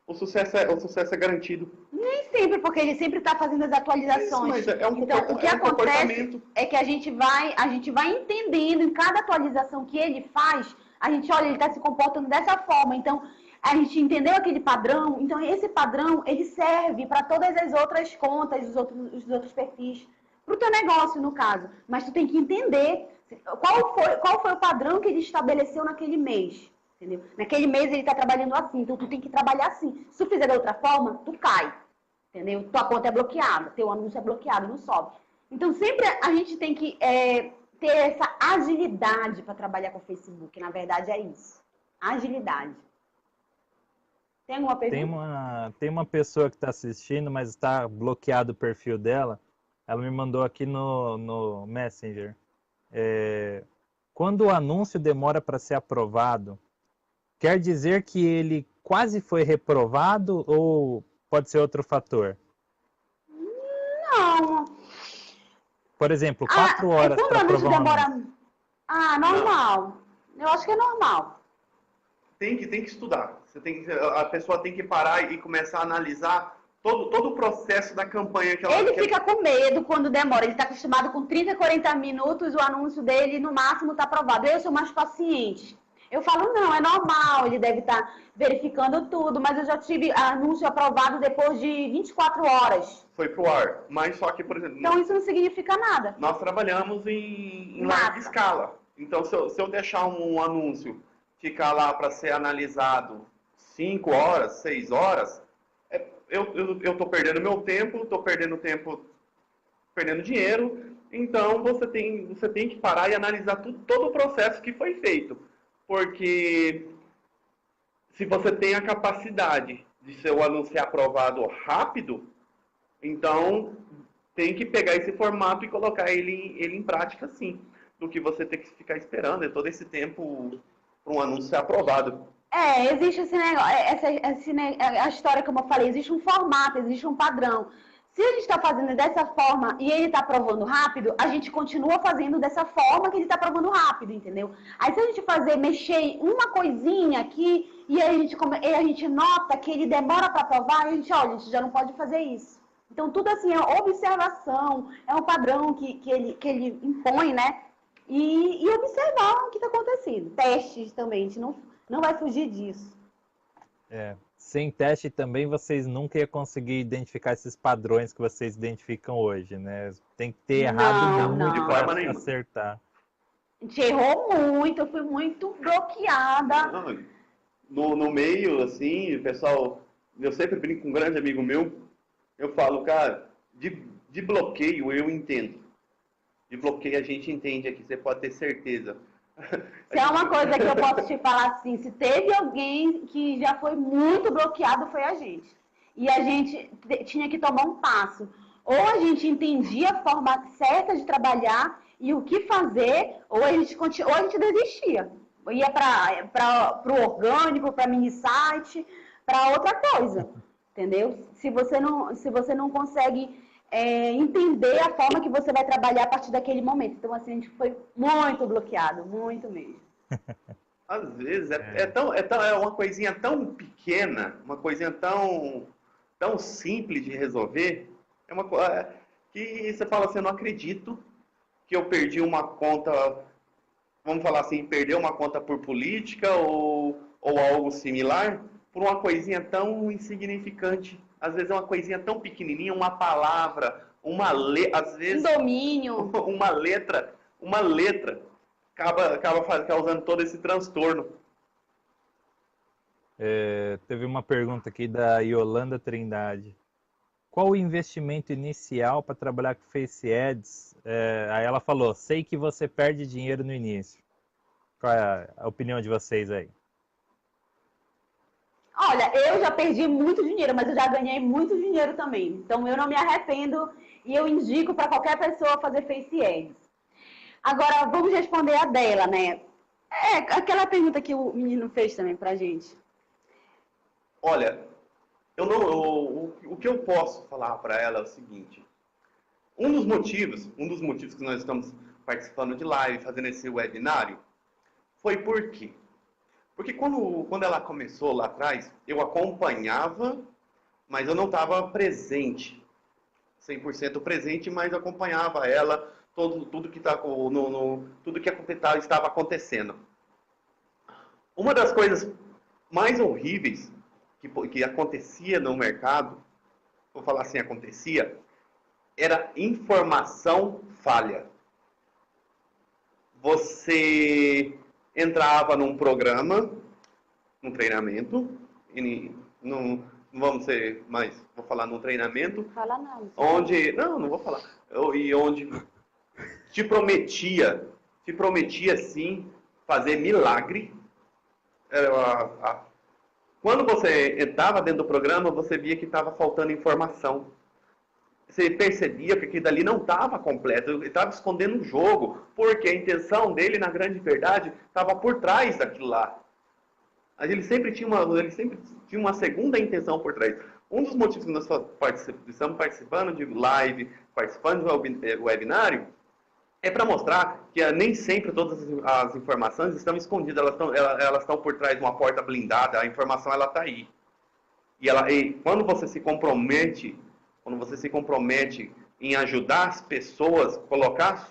o sucesso é garantido. Nem sempre, porque ele sempre está fazendo as atualizações. Isso, mas então, o que acontece é que a gente vai entendendo em cada atualização que ele faz, a gente olha, ele está se comportando dessa forma. Então, a gente entendeu aquele padrão, então esse padrão, ele serve para todas as outras contas, os outros perfis, para o teu negócio, no caso. Mas tu tem que entender qual foi o padrão que ele estabeleceu naquele mês. Entendeu? Naquele mês ele está trabalhando assim, então tu tem que trabalhar assim. Se tu fizer de outra forma, tu cai. Entendeu? Tua conta é bloqueada, teu anúncio é bloqueado, não sobe. Então sempre a gente tem que ter essa agilidade para trabalhar com o Facebook. Na verdade é isso. Agilidade. Tem alguma pergunta? Tem uma pessoa que está assistindo, mas está bloqueado o perfil dela. Ela me mandou aqui no Messenger. Quando o anúncio demora para ser aprovado, quer dizer que ele quase foi reprovado ou pode ser outro fator? Não. Por exemplo, 4 horas para aprovar demora... normal. Eu acho que é normal. Tem que estudar. A pessoa tem que parar e começar a analisar todo o processo da campanha que ela Ele fica com medo quando demora. Ele está acostumado com 30, 40 minutos, o anúncio dele no máximo está aprovado. Eu sou mais paciente. Eu falo, não, é normal, ele deve estar verificando tudo, mas eu já tive anúncio aprovado depois de 24 horas. foi pro ar. Mas só que, por exemplo, Então isso não significa nada. nós trabalhamos em Massa. larga escala. Então, se eu deixar um anúncio ficar lá para ser analisado 5 horas, 6 horas, eu estou perdendo meu tempo, estou perdendo tempo, perdendo dinheiro. Então, você tem que parar e analisar todo o processo que foi feito. Porque se você tem a capacidade de seu anúncio ser aprovado rápido, então tem que pegar esse formato e colocar ele em prática, sim, do que você ter que ficar esperando todo esse tempo para um anúncio ser aprovado. Existe esse negócio, a história como eu falei, existe um formato, existe um padrão. Se a gente está fazendo dessa forma e ele está aprovando rápido, a gente continua fazendo dessa forma que ele está aprovando rápido, entendeu? Aí se a gente mexer uma coisinha aqui e aí a gente nota que ele demora para aprovar, a gente, olha, a gente já não pode fazer isso. Então tudo assim é observação, é um padrão que ele impõe, né? E observar o que está acontecendo. Testes também, a gente não vai fugir disso. Sem teste também vocês nunca iam conseguir identificar esses padrões que vocês identificam hoje, né? Tem que ter errado muito para acertar. A gente errou muito, eu fui muito bloqueada. No meio, assim, o pessoal, eu sempre brinco com um grande amigo meu, eu falo, cara, de bloqueio eu entendo. De bloqueio a gente entende aqui, você pode ter certeza. Se é uma coisa que eu posso te falar assim, se teve alguém que já foi muito bloqueado, foi a gente. E a gente tinha que tomar um passo. Ou a gente entendia a forma certa de trabalhar e o que fazer, ou a gente desistia. Ia para o orgânico, para mini site, para outra coisa. Entendeu? Se você não consegue entender a forma que você vai trabalhar a partir daquele momento. Então, assim, a gente foi muito bloqueado, muito mesmo. Às vezes é uma coisinha tão pequena, uma coisinha tão simples de resolver, que você fala assim, eu não acredito que eu perdi uma conta, vamos falar assim, perder uma conta por política ou algo similar, por uma coisinha tão insignificante. Às vezes é uma coisinha tão pequenininha, uma palavra, às vezes... Um domínio. Uma letra acaba causando todo esse transtorno. Teve uma pergunta aqui da Yolanda Trindade. Qual o investimento inicial para trabalhar com Face Ads? Aí ela falou, sei que você perde dinheiro no início. Qual é a opinião de vocês aí? Olha, eu já perdi muito dinheiro, mas eu já ganhei muito dinheiro também. Então, eu não me arrependo e eu indico para qualquer pessoa fazer Face Ads. Agora, vamos responder a dela, né? Aquela pergunta que o menino fez também pra gente. Olha, o que eu posso falar para ela é o seguinte. Um dos motivos que nós estamos participando de live, fazendo esse webinário, foi por quê? Porque quando ela começou lá atrás, eu acompanhava, mas eu não estava presente, 100% presente, mas acompanhava ela, tudo que estava acontecendo. Uma das coisas mais horríveis que acontecia no mercado, vou falar assim, era informação falha. Você entrava num programa, num treinamento, e não vamos ser mais, vou falar num treinamento, Fala não. Não vou falar, e onde te prometia sim fazer milagre. Quando você entrava dentro do programa, você via que estava faltando informação. Você percebia que aquilo dali não estava completo, ele estava escondendo um jogo, porque a intenção dele, na grande verdade, estava por trás daquilo lá. Mas ele sempre tinha uma segunda intenção por trás. Um dos motivos que nós estamos participando de live, participando do webinário, É para mostrar que nem sempre todas as informações estão escondidas, elas estão por trás de uma porta blindada, a informação ela está aí. E quando você se compromete em ajudar as pessoas, colocar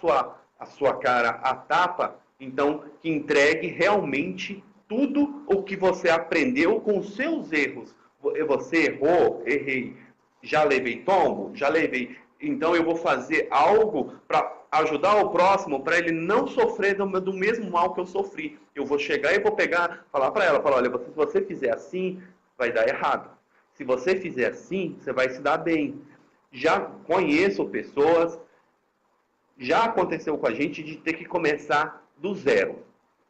a sua cara à tapa, então que entregue realmente tudo o que você aprendeu com os seus erros. Você errou, errei, já levei tombo, já levei. Então eu vou fazer algo para ajudar o próximo, para ele não sofrer do mesmo mal que eu sofri. Eu vou chegar e vou falar para ela, olha, se você fizer assim, vai dar errado. Se você fizer assim, você vai se dar bem. Já conheço pessoas, já aconteceu com a gente de ter que começar do zero.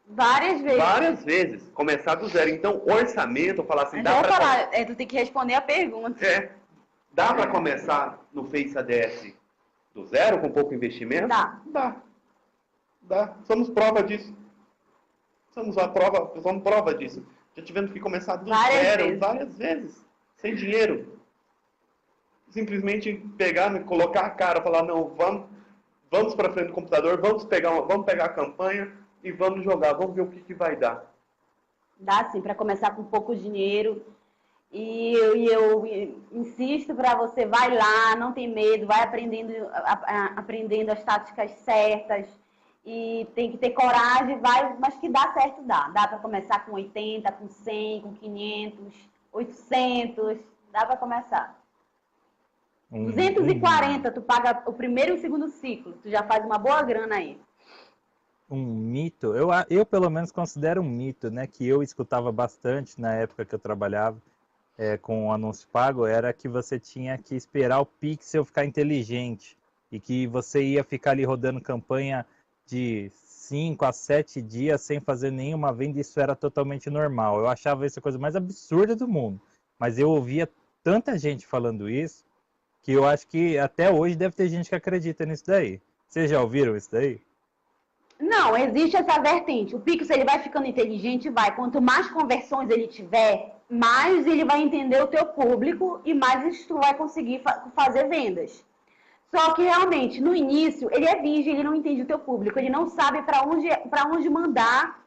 Várias vezes. Várias vezes, começar do zero. Então, orçamento, falar assim, dá para... tu tem que responder a pergunta. Dá para começar no Face ADS do zero, com pouco investimento? Dá. Somos prova disso. Somos prova disso. Já tivemos que começar do zero várias vezes. Sem dinheiro. Simplesmente pegar, colocar a cara, falar, não, vamos para frente do computador, vamos pegar a campanha e vamos jogar, vamos ver o que vai dar. Dá sim, para começar com pouco dinheiro. E eu insisto para você, vai lá, não tem medo, vai aprendendo as táticas certas. E tem que ter coragem, mas que dá certo, dá. Dá para começar com 80, com 100, com 500, 800, dá para começar. 240, tu paga o primeiro e o segundo ciclo, tu já faz uma boa grana aí. Um mito, eu pelo menos considero um mito, né, que eu escutava bastante na época que eu trabalhava com o anúncio pago, era que você tinha que esperar o pixel ficar inteligente e que você ia ficar ali rodando campanha de 5 a 7 dias sem fazer nenhuma venda, isso era totalmente normal. Eu achava isso a coisa mais absurda do mundo, mas eu ouvia tanta gente falando isso, que eu acho que até hoje deve ter gente que acredita nisso daí. Vocês já ouviram isso daí? Não, existe essa vertente. O Pixel ele vai ficando inteligente, quanto mais conversões ele tiver, mais ele vai entender o teu público e mais tu vai conseguir fazer vendas. Só que realmente, no início, ele é virgem, ele não entende o teu público, ele não sabe para onde mandar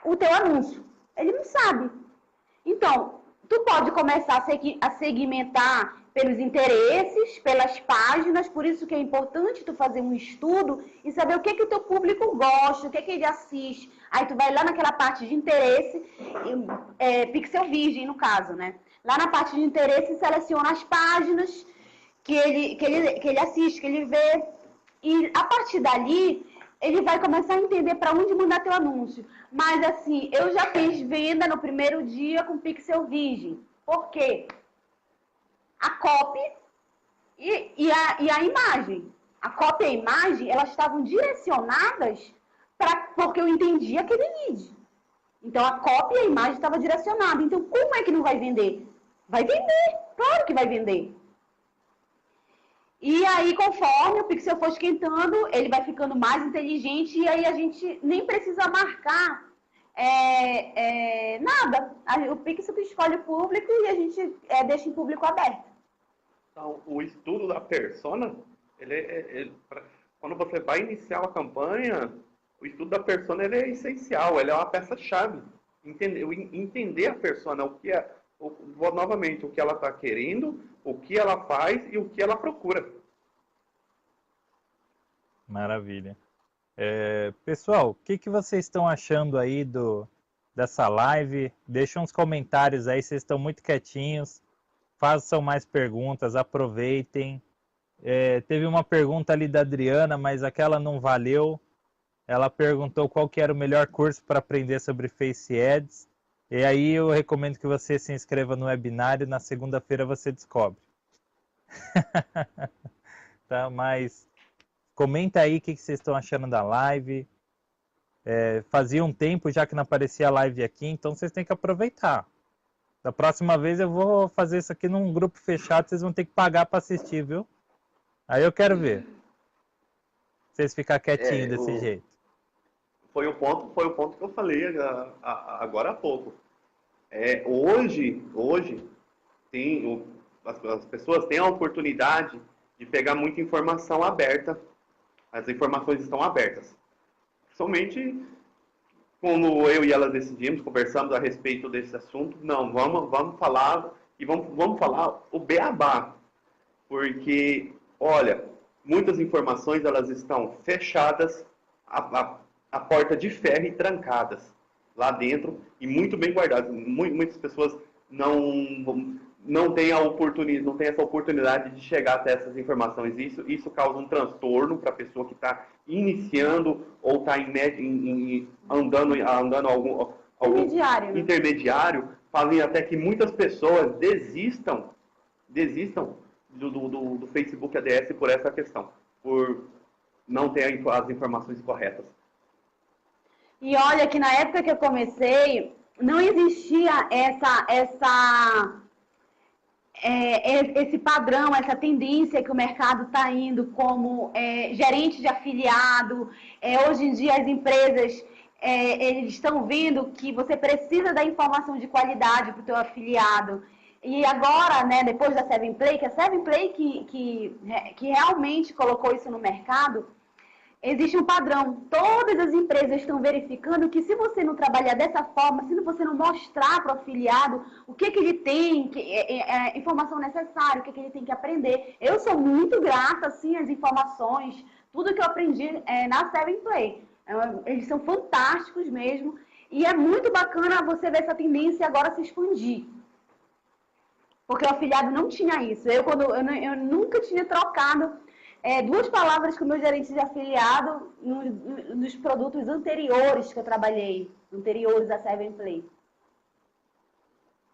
o teu anúncio. Ele não sabe. Então, tu pode começar a segmentar pelos interesses, pelas páginas, por isso que é importante tu fazer um estudo e saber o que o teu público gosta, o que ele assiste. Aí tu vai lá naquela parte de interesse, pixel virgem no caso, né? Lá na parte de interesse seleciona as páginas que ele assiste, que ele vê, e a partir dali ele vai começar a entender para onde mandar teu anúncio. Mas assim, eu já fiz venda no primeiro dia com pixel virgem. Por quê? A copy e a imagem. A copy e a imagem, elas estavam direcionadas porque eu entendi aquele lead. Então, a copy e a imagem estava direcionada. Então, como é que não vai vender? Vai vender, claro que vai vender. E aí, conforme o pixel for esquentando, ele vai ficando mais inteligente e aí a gente nem precisa marcar nada. O pixel escolhe o público e a gente deixa em público aberto. Então, o estudo da persona, quando você vai iniciar uma campanha, o estudo da persona ele é essencial, ele é uma peça-chave. Entender a persona, novamente, o que ela está querendo, o que ela faz e o que ela procura. Maravilha. Pessoal, o que vocês estão achando aí dessa live? Deixem uns comentários aí, vocês estão muito quietinhos. Façam mais perguntas, aproveitem. Teve uma pergunta ali da Adriana, mas aquela não valeu. Ela perguntou qual que era o melhor curso para aprender sobre Face Ads. E aí eu recomendo que você se inscreva no webinário, na segunda-feira você descobre. Tá, mas comenta aí o que vocês estão achando da live. Fazia um tempo já que não aparecia a live aqui, então vocês têm que aproveitar. Da próxima vez eu vou fazer isso aqui num grupo fechado, vocês vão ter que pagar para assistir, viu? Aí eu quero ver. Vocês ficar quietinhos desse jeito. Foi o ponto que eu falei agora há pouco. Hoje as pessoas têm a oportunidade de pegar muita informação aberta As informações estão abertas. Somente quando eu e ela decidimos, conversamos a respeito desse assunto, não, vamos falar e vamos falar o beabá. Porque, olha, muitas informações elas estão fechadas, a porta de ferro e trancadas lá dentro e muito bem guardadas. Muitas pessoas não têm não têm essa oportunidade de chegar até essas informações. Isso causa um transtorno para a pessoa que está iniciando ou está andando algum intermediário, fazem até que muitas pessoas desistam do Facebook ADS por essa questão, por não ter as informações corretas. E olha que na época que eu comecei, não existia esse padrão, essa tendência que o mercado está indo como gerente de afiliado. Hoje em dia as empresas eles estão vendo que você precisa da informação de qualidade para o teu afiliado. E agora, né, depois da 7play, que a 7play que realmente colocou isso no mercado, existe um padrão. Todas as empresas estão verificando que se você não trabalhar dessa forma, se você não mostrar para o afiliado o que ele tem, informação necessária, o que ele tem que aprender. Eu sou muito grata, assim, às informações, tudo que eu aprendi na 7play. Eles são fantásticos mesmo. E é muito bacana você ver essa tendência agora se expandir. Porque o afiliado não tinha isso. Eu nunca tinha trocado 2 palavras com o meu gerente de afiliado nos produtos anteriores que eu trabalhei, anteriores à 7play.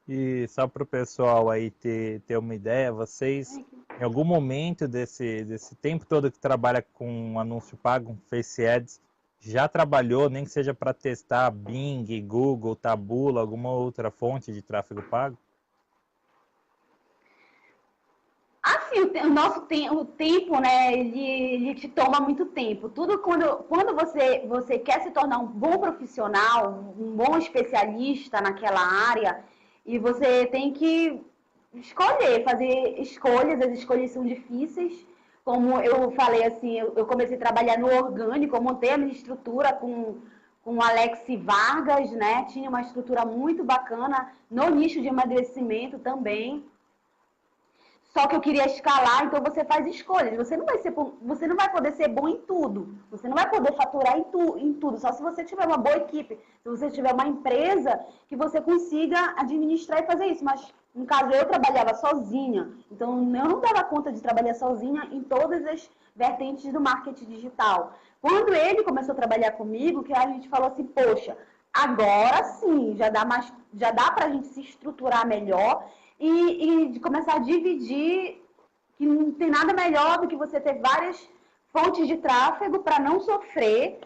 E só para o pessoal aí ter uma ideia, vocês, em algum momento desse tempo todo que trabalha com anúncio pago, Face Ads, já trabalhou, nem que seja para testar Bing, Google, Taboola, alguma outra fonte de tráfego pago? Assim, o tempo, né, ele te toma muito tempo. Tudo quando você quer se tornar um bom profissional, um bom especialista naquela área, e você tem que fazer escolhas, as escolhas são difíceis. Como eu falei, assim, eu comecei a trabalhar no orgânico, eu montei a minha estrutura com o Alex Vargas, né, tinha uma estrutura muito bacana no nicho de emagrecimento também. Só que eu queria escalar, então você faz escolhas. Você não vai poder ser bom em tudo. Você não vai poder faturar em tudo. Só se você tiver uma boa equipe. Se você tiver uma empresa que você consiga administrar e fazer isso. Mas, no caso, eu trabalhava sozinha. Então, eu não dava conta de trabalhar sozinha em todas as vertentes do marketing digital. Quando ele começou a trabalhar comigo, que a gente falou assim, poxa, agora sim, já dá pra gente se estruturar melhor. E de começar a dividir, que não tem nada melhor do que você ter várias fontes de tráfego para não sofrer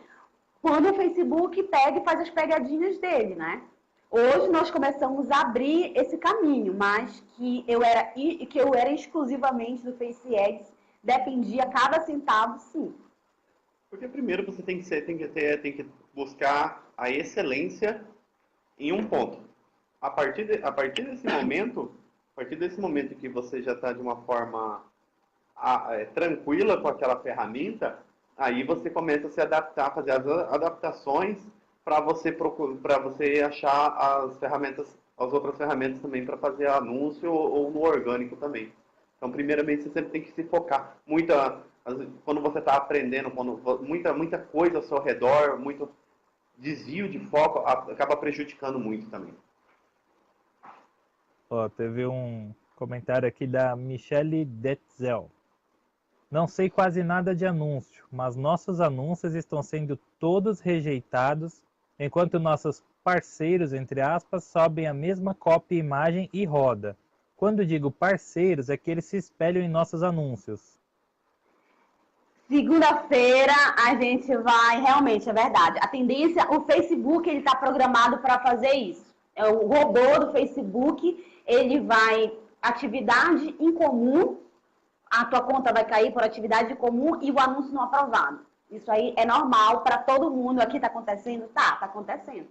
quando o Facebook pega e faz as pegadinhas dele, né? Hoje nós começamos a abrir esse caminho, mas que eu era exclusivamente do Face Ads, dependia cada centavo, sim. Porque primeiro você tem que buscar a excelência em um ponto. A partir desse momento que você já está de uma forma tranquila com aquela ferramenta, aí você começa a se adaptar, a fazer as adaptações para você achar as outras ferramentas também para fazer anúncio ou no orgânico também. Então, primeiramente, você sempre tem que se focar. Quando você está aprendendo, muita coisa ao seu redor, muito desvio de foco, acaba prejudicando muito também. Teve um comentário aqui da Michele Detzel. Não sei quase nada de anúncio, mas nossos anúncios estão sendo todos rejeitados, enquanto nossos parceiros, entre aspas, sobem a mesma cópia, imagem e roda. Quando digo parceiros, é que eles se espelham em nossos anúncios. Segunda-feira a gente vai, realmente, é verdade. A tendência, o Facebook ele está programado para fazer isso. O robô do Facebook, ele vai atividade em comum, a tua conta vai cair por atividade em comum e o anúncio não aprovado. Isso aí é normal para todo mundo. Aqui está acontecendo? Tá acontecendo.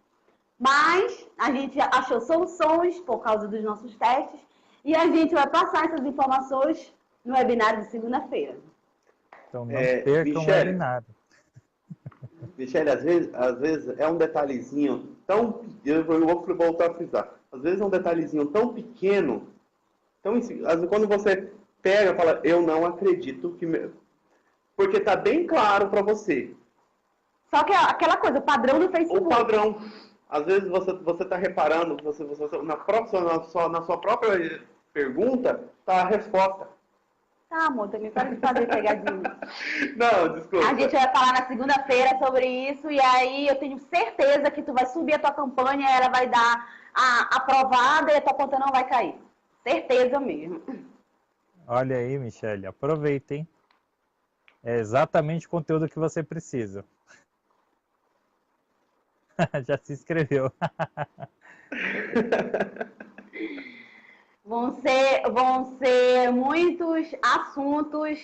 Mas a gente achou soluções por causa dos nossos testes e a gente vai passar essas informações no webinário de segunda-feira. Então não percam o webinar. Michele, às vezes é um detalhezinho tão... Eu vou voltar a frisar. Às vezes é um detalhezinho tão pequeno, quando você pega e fala, eu não acredito que... Porque está bem claro para você. Só que aquela coisa, o padrão do Facebook. O padrão. Às vezes você está reparando, na sua própria pergunta, está a resposta. Tá, amor, também para de fazer pegadinha. Não, desculpa. A gente vai falar na segunda-feira sobre isso e aí eu tenho certeza que tu vai subir a tua campanha, ela vai dar a aprovada e a tua conta não vai cair. Certeza mesmo. Olha aí, Michele, aproveita, hein? É exatamente o conteúdo que você precisa. Já se inscreveu. Vão ser muitos assuntos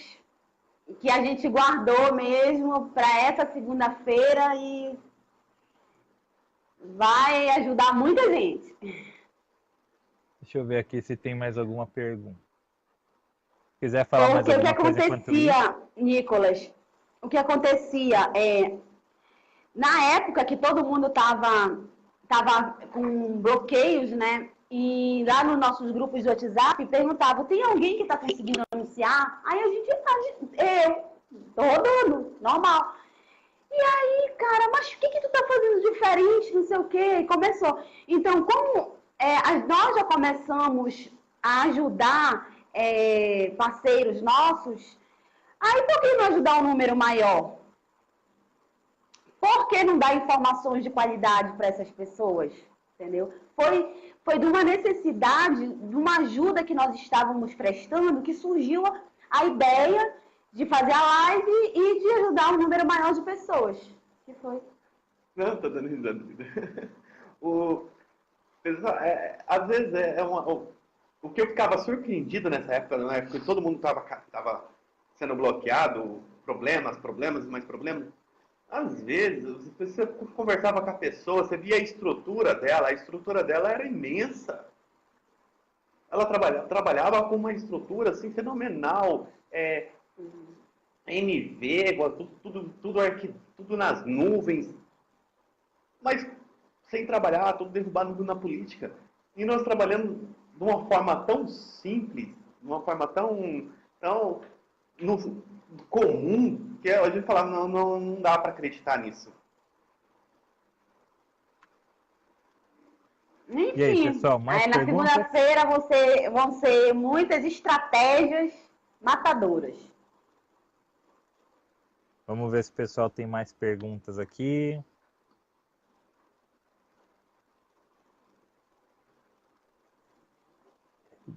que a gente guardou mesmo para essa segunda-feira e vai ajudar muita gente. Deixa eu ver aqui se tem mais alguma pergunta. Se quiser falar mais alguma coisa enquanto isso. O que acontecia, Nicolas, o que acontecia é, na época que todo mundo tava com bloqueios, né? E lá nos nossos grupos de WhatsApp perguntava, tem alguém que está conseguindo anunciar? Aí a gente, todo normal. E aí, cara, mas o que tu tá fazendo diferente, não sei o quê? E começou. Então, como nós já começamos a ajudar parceiros nossos, aí por que não ajudar um número maior? Por que não dar informações de qualidade para essas pessoas? Entendeu? Foi de uma necessidade, de uma ajuda que nós estávamos prestando, que surgiu a ideia de fazer a live e de ajudar um número maior de pessoas. Que foi? Não, tô dando risada. Às vezes o que eu ficava surpreendido nessa época, né, porque todo mundo estava sendo bloqueado, problemas e mais problemas. Às vezes, você conversava com a pessoa, você via a estrutura dela era imensa. Ela trabalhava com uma estrutura assim, fenomenal, NV, tudo nas nuvens, mas sem trabalhar, tudo derrubado na política. E nós trabalhando de uma forma tão simples, de uma forma tão comum, que a gente falava, não dá para acreditar nisso. Enfim, E aí, pessoal, mais na perguntas? segunda-feira vão ser muitas estratégias matadoras. Vamos ver se o pessoal tem mais perguntas aqui.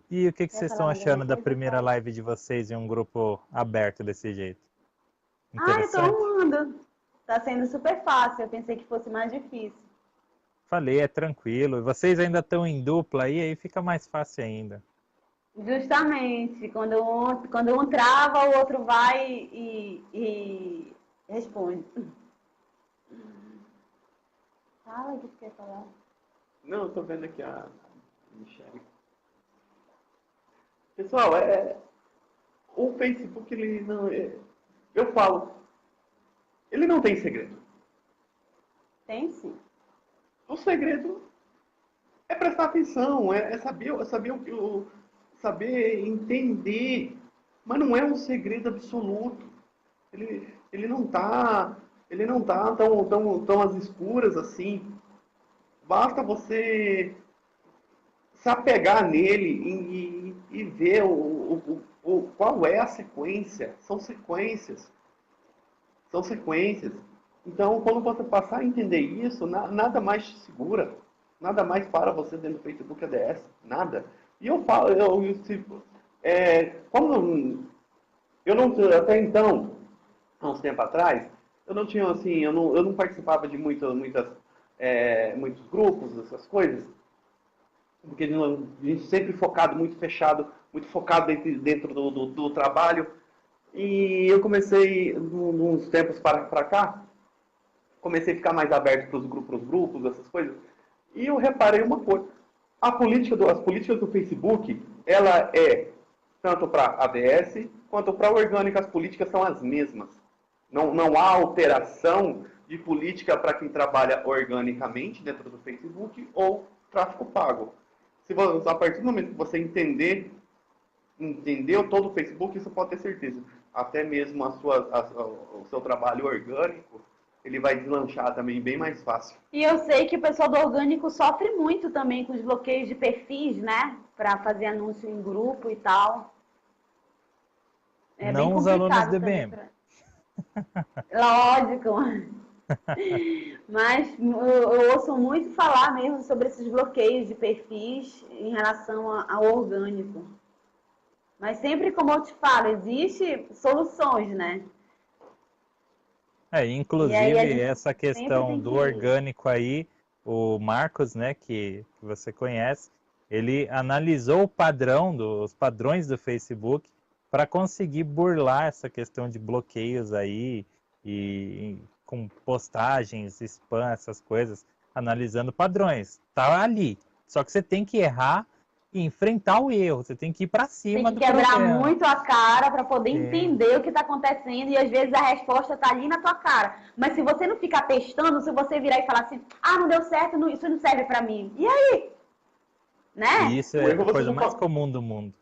E o que vocês estão achando da primeira live de vocês em um grupo aberto desse jeito? Eu tô amando. Tá sendo super fácil. Eu pensei que fosse mais difícil. Falei, é tranquilo. Vocês ainda estão em dupla aí fica mais fácil ainda. Justamente. Quando um trava, o outro vai e responde. Fala o que você quer falar. Não, eu tô vendo aqui a Michele. Pessoal, o Facebook, ele não... eu falo, ele não tem segredo. Tem sim. O segredo é prestar atenção, saber entender. Mas não é um segredo absoluto. Ele não tá tão às escuras assim. Basta você se apegar nele e ver qual é a sequência. São sequências. Então, quando você passar a entender isso, nada mais te segura. Nada mais para você dentro do Facebook ADS. Nada. E eu falo, como eu não, até então, há uns tempos atrás, eu não tinha assim, eu não participava de muitos grupos, essas coisas. Porque a gente sempre focado, muito fechado, muito focado dentro do trabalho. E eu comecei, uns tempos para cá, comecei a ficar mais aberto para os grupos, essas coisas. E eu reparei uma coisa. As políticas do Facebook, ela é tanto para ADS quanto para a orgânica, as políticas são as mesmas. Não há alteração de política para quem trabalha organicamente dentro do Facebook ou tráfego pago. A partir do momento que você entendeu todo o Facebook, isso pode ter certeza. Até mesmo o seu trabalho orgânico, ele vai deslanchar também bem mais fácil. E eu sei que o pessoal do orgânico sofre muito também com os bloqueios de perfis, né? Para fazer anúncio em grupo e tal. É não bem os alunos do também DBM. Lógico. Mas eu ouço muito falar mesmo sobre esses bloqueios de perfis em relação ao orgânico. Mas sempre, como eu te falo, existem soluções, né? Inclusive, essa questão do que... orgânico aí, o Marcos, né, que você conhece, ele analisou o padrão, os padrões do Facebook para conseguir burlar essa questão de bloqueios aí, e com postagens, spam, essas coisas, analisando padrões. Tá ali. Só que você tem que errar e enfrentar o erro. Você tem que ir para cima do problema. Tem que quebrar muito a cara para poder entender o que está acontecendo, e às vezes a resposta está ali na tua cara. Mas se você não ficar testando, se você virar e falar assim, não deu certo, isso não serve para mim. E aí? Né? E isso é a coisa mais comum do mundo.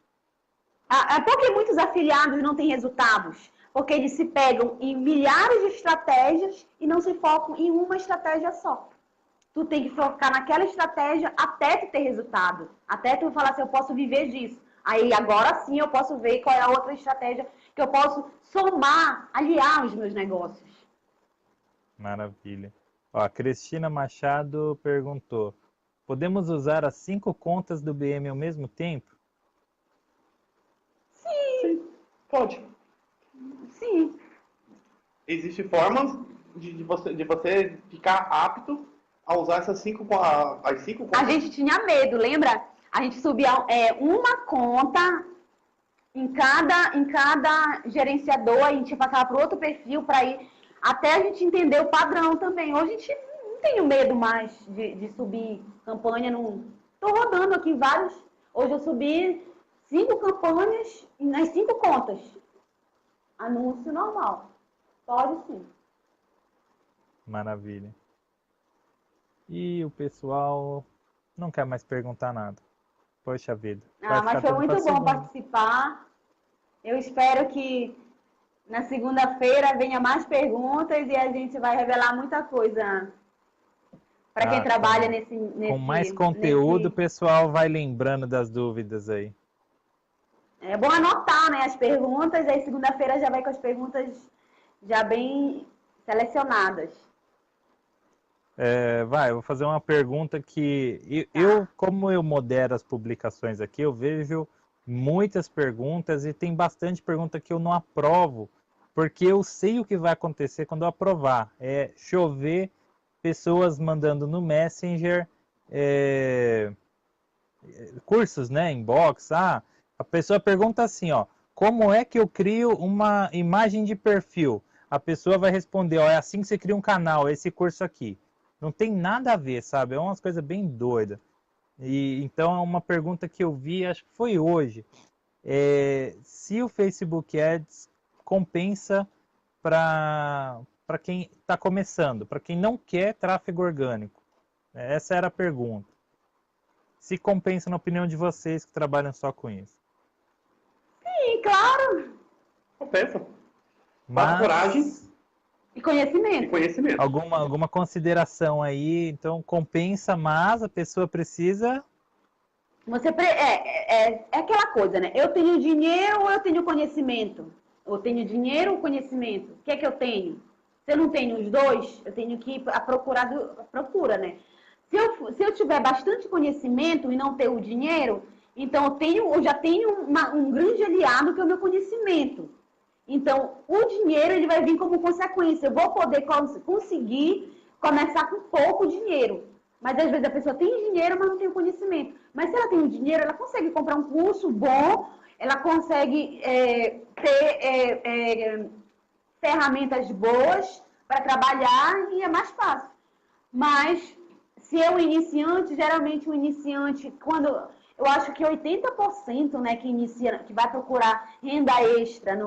Por que muitos afiliados não têm resultados? Porque eles se pegam em milhares de estratégias e não se focam em uma estratégia só. Tu tem que focar naquela estratégia até tu ter resultado. Até tu falar assim, eu posso viver disso. Aí agora sim eu posso ver qual é a outra estratégia que eu posso somar, aliar os meus negócios. Maravilha. Ó, a Cristina Machado perguntou, podemos usar as 5 contas do BM ao mesmo tempo? Sim, pode. Sim. Existem formas de você ficar apto a usar as 5 contas. A gente tinha medo, lembra? A gente subia uma conta em cada gerenciador, a gente passava para outro perfil para ir, até a gente entender o padrão também. Hoje a gente não tem medo mais de subir campanha. Estou rodando aqui vários. Hoje eu subi 5 campanhas nas 5 contas. Anúncio normal. Pode sim. Maravilha. E o pessoal não quer mais perguntar nada. Poxa vida. Mas foi muito bom participar. Eu espero que na segunda-feira venha mais perguntas e a gente vai revelar muita coisa para quem trabalha nesse... Com mais conteúdo, o pessoal vai lembrando das dúvidas aí. É bom anotar, né, as perguntas, aí segunda-feira já vai com as perguntas já bem selecionadas. Eu vou fazer uma pergunta que como eu modero as publicações aqui, eu vejo muitas perguntas e tem bastante pergunta que eu não aprovo, porque eu sei o que vai acontecer quando eu aprovar. É chover pessoas mandando no Messenger cursos, né, inbox. A pessoa pergunta assim, como é que eu crio uma imagem de perfil? A pessoa vai responder, é assim que você cria um canal, esse curso aqui. Não tem nada a ver, sabe? É umas coisas bem doidas. E então é uma pergunta que eu vi, acho que foi hoje. Se o Facebook Ads compensa para quem está começando, para quem não quer tráfego orgânico. Essa era a pergunta. Se compensa na opinião de vocês que trabalham só com isso. Sim, claro. Compensa. Basta coragem. E conhecimento. Alguma consideração aí, então compensa, mas a pessoa precisa... É aquela coisa, né? Eu tenho dinheiro ou eu tenho conhecimento? Eu tenho dinheiro ou conhecimento? O que é que eu tenho? Se eu não tenho os dois, eu tenho que ir à procura, né? Se eu tiver bastante conhecimento e não ter o dinheiro, então eu já tenho um grande aliado que é o meu conhecimento. Então, o dinheiro ele vai vir como consequência. Eu vou poder conseguir começar com pouco dinheiro. Mas, às vezes, a pessoa tem dinheiro, mas não tem o conhecimento. Mas, se ela tem o dinheiro, ela consegue comprar um curso bom, ela consegue ter ferramentas boas para trabalhar e é mais fácil. Mas, se é um iniciante, geralmente o iniciante, quando eu acho que 80%, né, que inicia, que vai procurar renda extra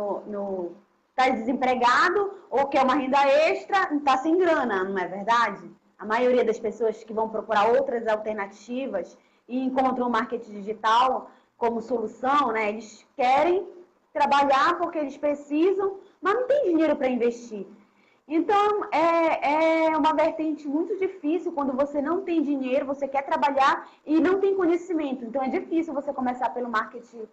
tá desempregado ou quer uma renda extra, está sem grana, não é verdade? A maioria das pessoas que vão procurar outras alternativas e encontram o marketing digital como solução, né, eles querem trabalhar porque eles precisam, mas não tem dinheiro para investir. Então, é uma vertente muito difícil quando você não tem dinheiro, você quer trabalhar e não tem conhecimento. Então, é difícil você começar pelo marketing,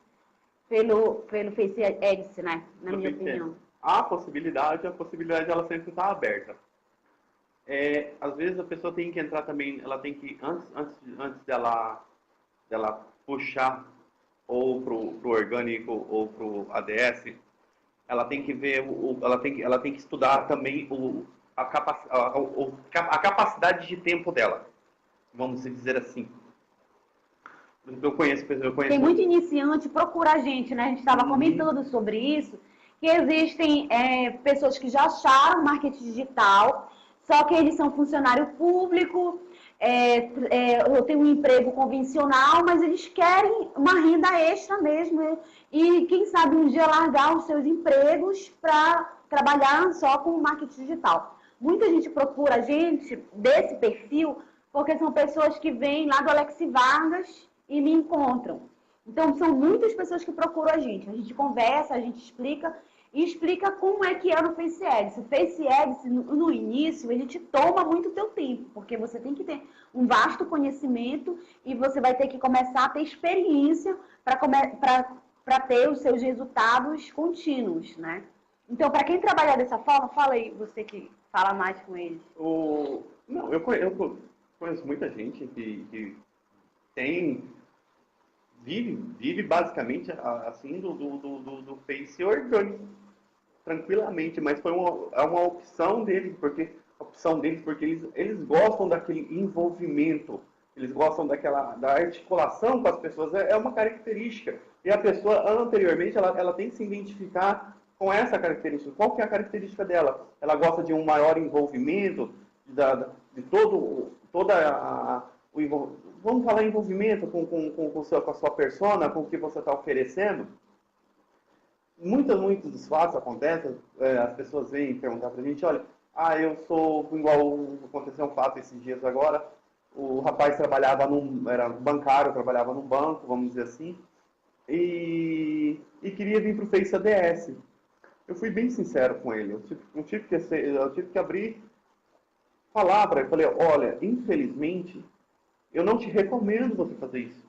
pelo Face Ads, né? Na minha opinião. A possibilidade ela sempre está aberta. Às vezes a pessoa tem que entrar também, ela tem que, antes dela puxar ou pro orgânico ou pro ADS, ela tem que ver, ela tem que estudar também a capacidade de tempo dela, vamos dizer assim. Eu conheço. Tem muito iniciante, procura a gente, né? A gente estava comentando sobre isso, que existem pessoas que já acharam marketing digital, só que eles são funcionário público, eu tenho um emprego convencional, mas eles querem uma renda extra mesmo. E quem sabe um dia largar os seus empregos para trabalhar só com marketing digital. Muita gente procura a gente desse perfil, porque são pessoas que vêm lá do Alex Vargas e me encontram. Então, são muitas pessoas que procuram a gente conversa, a gente explica, e explica como é que é no Face Ads. O Face Ads, no início, ele te toma muito teu tempo, porque você tem que ter um vasto conhecimento e você vai ter que começar a ter experiência para ter os seus resultados contínuos, né? Então, para quem trabalhar dessa forma, fala aí, você que fala mais com eles. Não, eu conheço muita gente que vive basicamente assim do Face orgânico, tranquilamente, mas foi uma opção deles, porque eles gostam daquele envolvimento, eles gostam da articulação com as pessoas, é uma característica. E a pessoa, anteriormente, ela tem que se identificar com essa característica. Qual que é a característica dela? Ela gosta de um maior envolvimento, de vamos falar envolvimento com a sua persona, com o que você está oferecendo. Muitos dos fatos acontecem, as pessoas vêm perguntar pra gente, olha, eu sou igual, aconteceu um fato esses dias agora, o rapaz era bancário, trabalhava num banco, vamos dizer assim, e queria vir pro Face ADS. Eu fui bem sincero com ele, eu tive que abrir palavra, eu falei, olha, infelizmente, eu não te recomendo você fazer isso,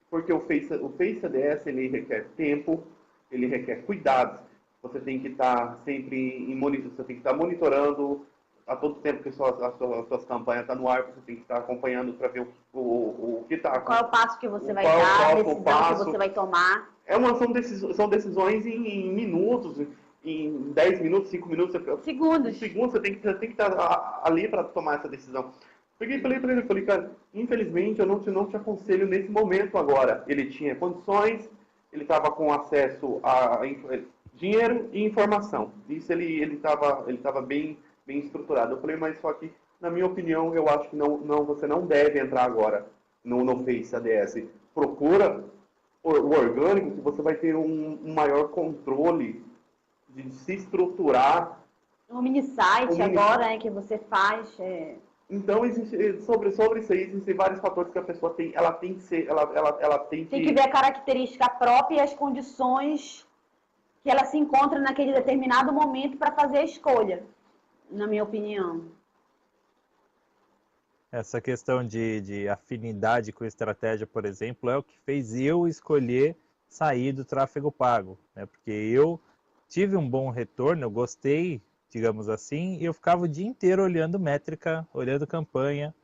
porque o Face ADS, ele requer tempo, ele requer cuidados. Você tem que estar sempre você tem que estar monitorando a todo tempo que as suas campanhas estão no ar, você tem que estar acompanhando para ver o que está. Qual é o passo que você vai dar, a decisão que você vai tomar. São decisões em minutos, em 10 minutos, 5 minutos. Segundos. Segundos, você tem que estar ali para tomar essa decisão. Peguei e falei para ele, cara, infelizmente eu não te aconselho nesse momento agora. Ele tinha condições, ele estava com acesso a dinheiro e informação. Isso ele estava bem estruturado. Eu falei, mas só que, na minha opinião, eu acho que você não deve entrar agora no Face ADS. Procura o orgânico, que você vai ter um maior controle de se estruturar. Um mini site agora, né, que você faz. Então, sobre isso aí, existem vários fatores que a pessoa tem. Ela tem que ver a característica própria e as condições que ela se encontra naquele determinado momento para fazer a escolha, na minha opinião. Essa questão de afinidade com estratégia, por exemplo, é o que fez eu escolher sair do tráfego pago, né? Porque eu tive um bom retorno, eu gostei, digamos assim, e eu ficava o dia inteiro olhando métrica, olhando campanha,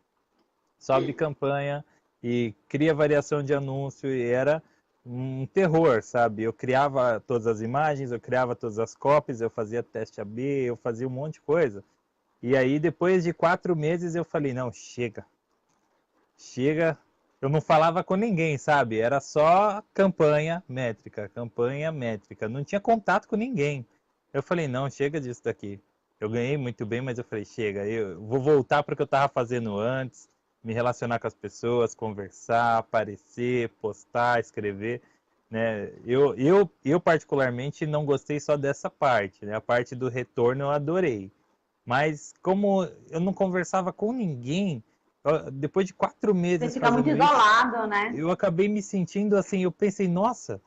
sobe campanha e cria variação de anúncio, e era um terror, sabe? Eu criava todas as imagens, eu criava todas as copies, eu fazia teste AB, eu fazia um monte de coisa. E aí, depois de 4 meses, eu falei, não, chega. Eu não falava com ninguém, sabe? Era só campanha métrica, não tinha contato com ninguém. Eu falei, não, chega disso daqui. Eu ganhei muito bem, mas eu falei, chega, eu vou voltar para o que eu estava fazendo antes, me relacionar com as pessoas, conversar, aparecer, postar, escrever, né? Eu particularmente não gostei só dessa parte, né? A parte do retorno eu adorei. Mas como eu não conversava com ninguém, depois de 4 Você meses fica muito fazendo isso, isolado, né? eu acabei me sentindo assim, eu pensei, nossa,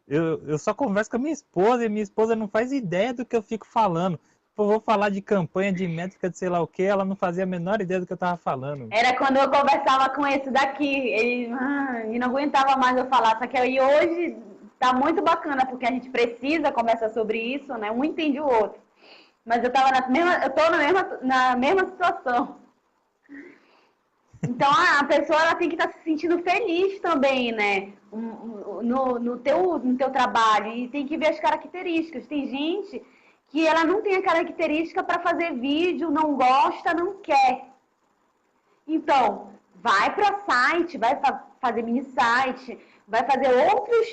eu só converso com a minha esposa e minha esposa não faz ideia do que eu fico falando. Eu vou falar de campanha de métrica de sei lá o que, ela não fazia a menor ideia do que eu tava falando. Era quando eu conversava com esse daqui, ele não aguentava mais eu falar, só que aí hoje tá muito bacana, porque a gente precisa conversar sobre isso, né? Um entende o outro. Mas eu tô na mesma situação. Então a pessoa ela tem que estar se sentindo feliz também, né? No teu trabalho. E tem que ver as características. Tem gente que ela não tem a característica para fazer vídeo, não gosta, não quer. Então, vai para site, vai fazer mini site, vai fazer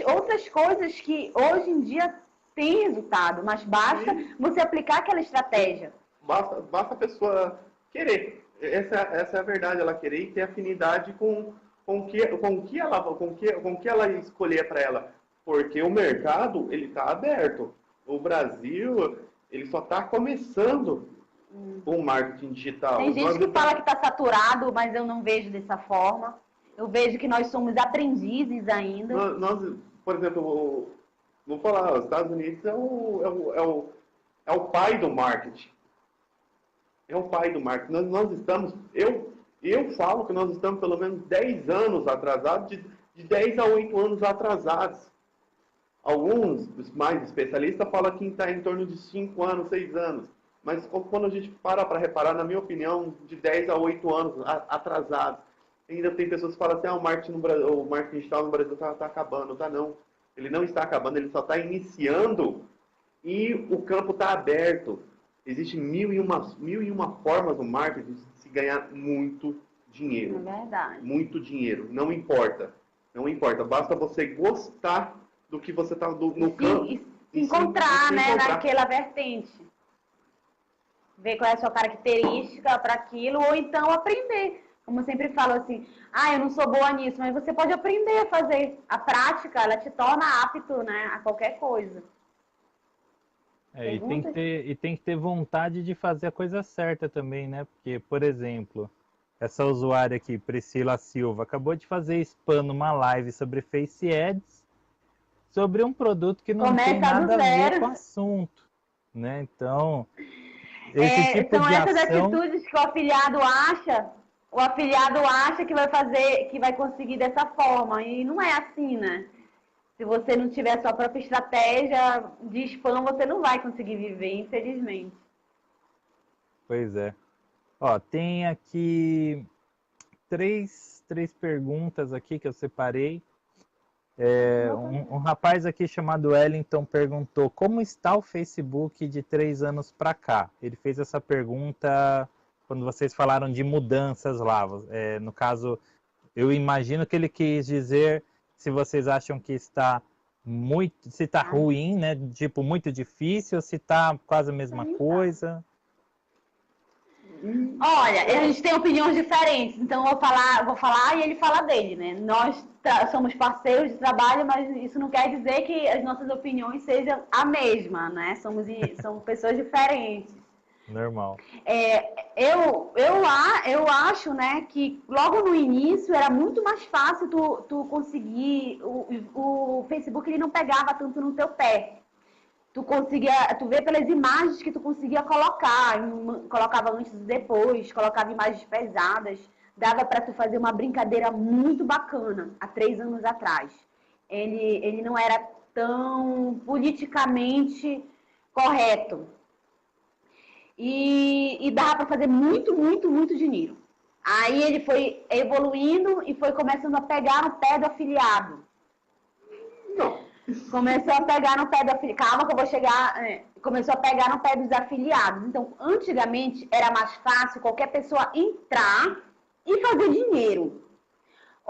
outras coisas que hoje em dia tem resultado, mas basta você aplicar aquela estratégia. Basta a pessoa querer. Essa é a verdade, ela querer e ter afinidade com o que ela escolher para ela. Porque o mercado, ele está aberto. O Brasil, ele só está começando o marketing digital. Tem gente que fala que está saturado, mas eu não vejo dessa forma. Eu vejo que nós somos aprendizes ainda. Por exemplo, vou falar, os Estados Unidos é o pai do marketing. É o pai do marketing. Nós estamos, eu falo que nós estamos pelo menos 10 anos atrasados, de 10 a 8 anos atrasados. Alguns mais especialistas falam que está em torno de 5 anos, 6 anos. Mas quando a gente para reparar, na minha opinião, de 10 a 8 anos atrasados. Ainda tem pessoas que falam assim, o marketing digital no Brasil está acabando. Tá não. Ele não está acabando, ele só está iniciando e o campo está aberto. Existem mil e uma formas no marketing de se ganhar muito dinheiro. É verdade. Muito dinheiro. Não importa. Não importa. Basta você gostar do que você está no campo. E se encontrar, né, naquela vertente. Ver qual é a sua característica para aquilo, ou então aprender. Como eu sempre falo assim, eu não sou boa nisso, mas você pode aprender a fazer. A prática, ela te torna apto, né, a qualquer coisa. E tem que ter vontade de fazer a coisa certa também, né? Porque, por exemplo, essa usuária aqui, Priscila Silva, acabou de fazer spam numa live sobre Face Ads, sobre um produto que não tem nada a ver com o assunto, né? Então, esse tipo são de essas ação... atitudes que o afiliado acha que vai fazer, que vai conseguir dessa forma, e não é assim, né? Se você não tiver a sua própria estratégia de spam, você não vai conseguir viver, infelizmente. Pois é. Ó, tem aqui três perguntas aqui que eu separei. Um rapaz aqui chamado Wellington perguntou como está o Facebook de 3 anos para cá. Ele fez essa pergunta quando vocês falaram de mudanças lá. No caso, eu imagino que ele quis dizer se vocês acham que está se está ruim, né? Tipo, muito difícil, se está quase a mesma coisa. Olha, a gente tem opiniões diferentes, então eu vou falar e ele fala dele, né? Nós somos parceiros de trabalho, mas isso não quer dizer que as nossas opiniões sejam a mesma, né? Somos pessoas diferentes. Normal. Eu acho, né, que logo no início era muito mais fácil tu conseguir, o Facebook ele não pegava tanto no teu pé. Tu vê pelas imagens que tu conseguia colocar, colocava antes e depois, colocava imagens pesadas, dava para tu fazer uma brincadeira muito bacana, há 3 anos atrás. Ele não era tão politicamente correto. E dava para fazer muito, muito, muito dinheiro. Aí ele foi evoluindo e foi começando a pegar no pé do afiliado. Não. Começou a pegar no pé do afiliado. Calma que eu vou chegar. Começou a pegar no pé dos afiliados. Então, antigamente, era mais fácil qualquer pessoa entrar e fazer dinheiro.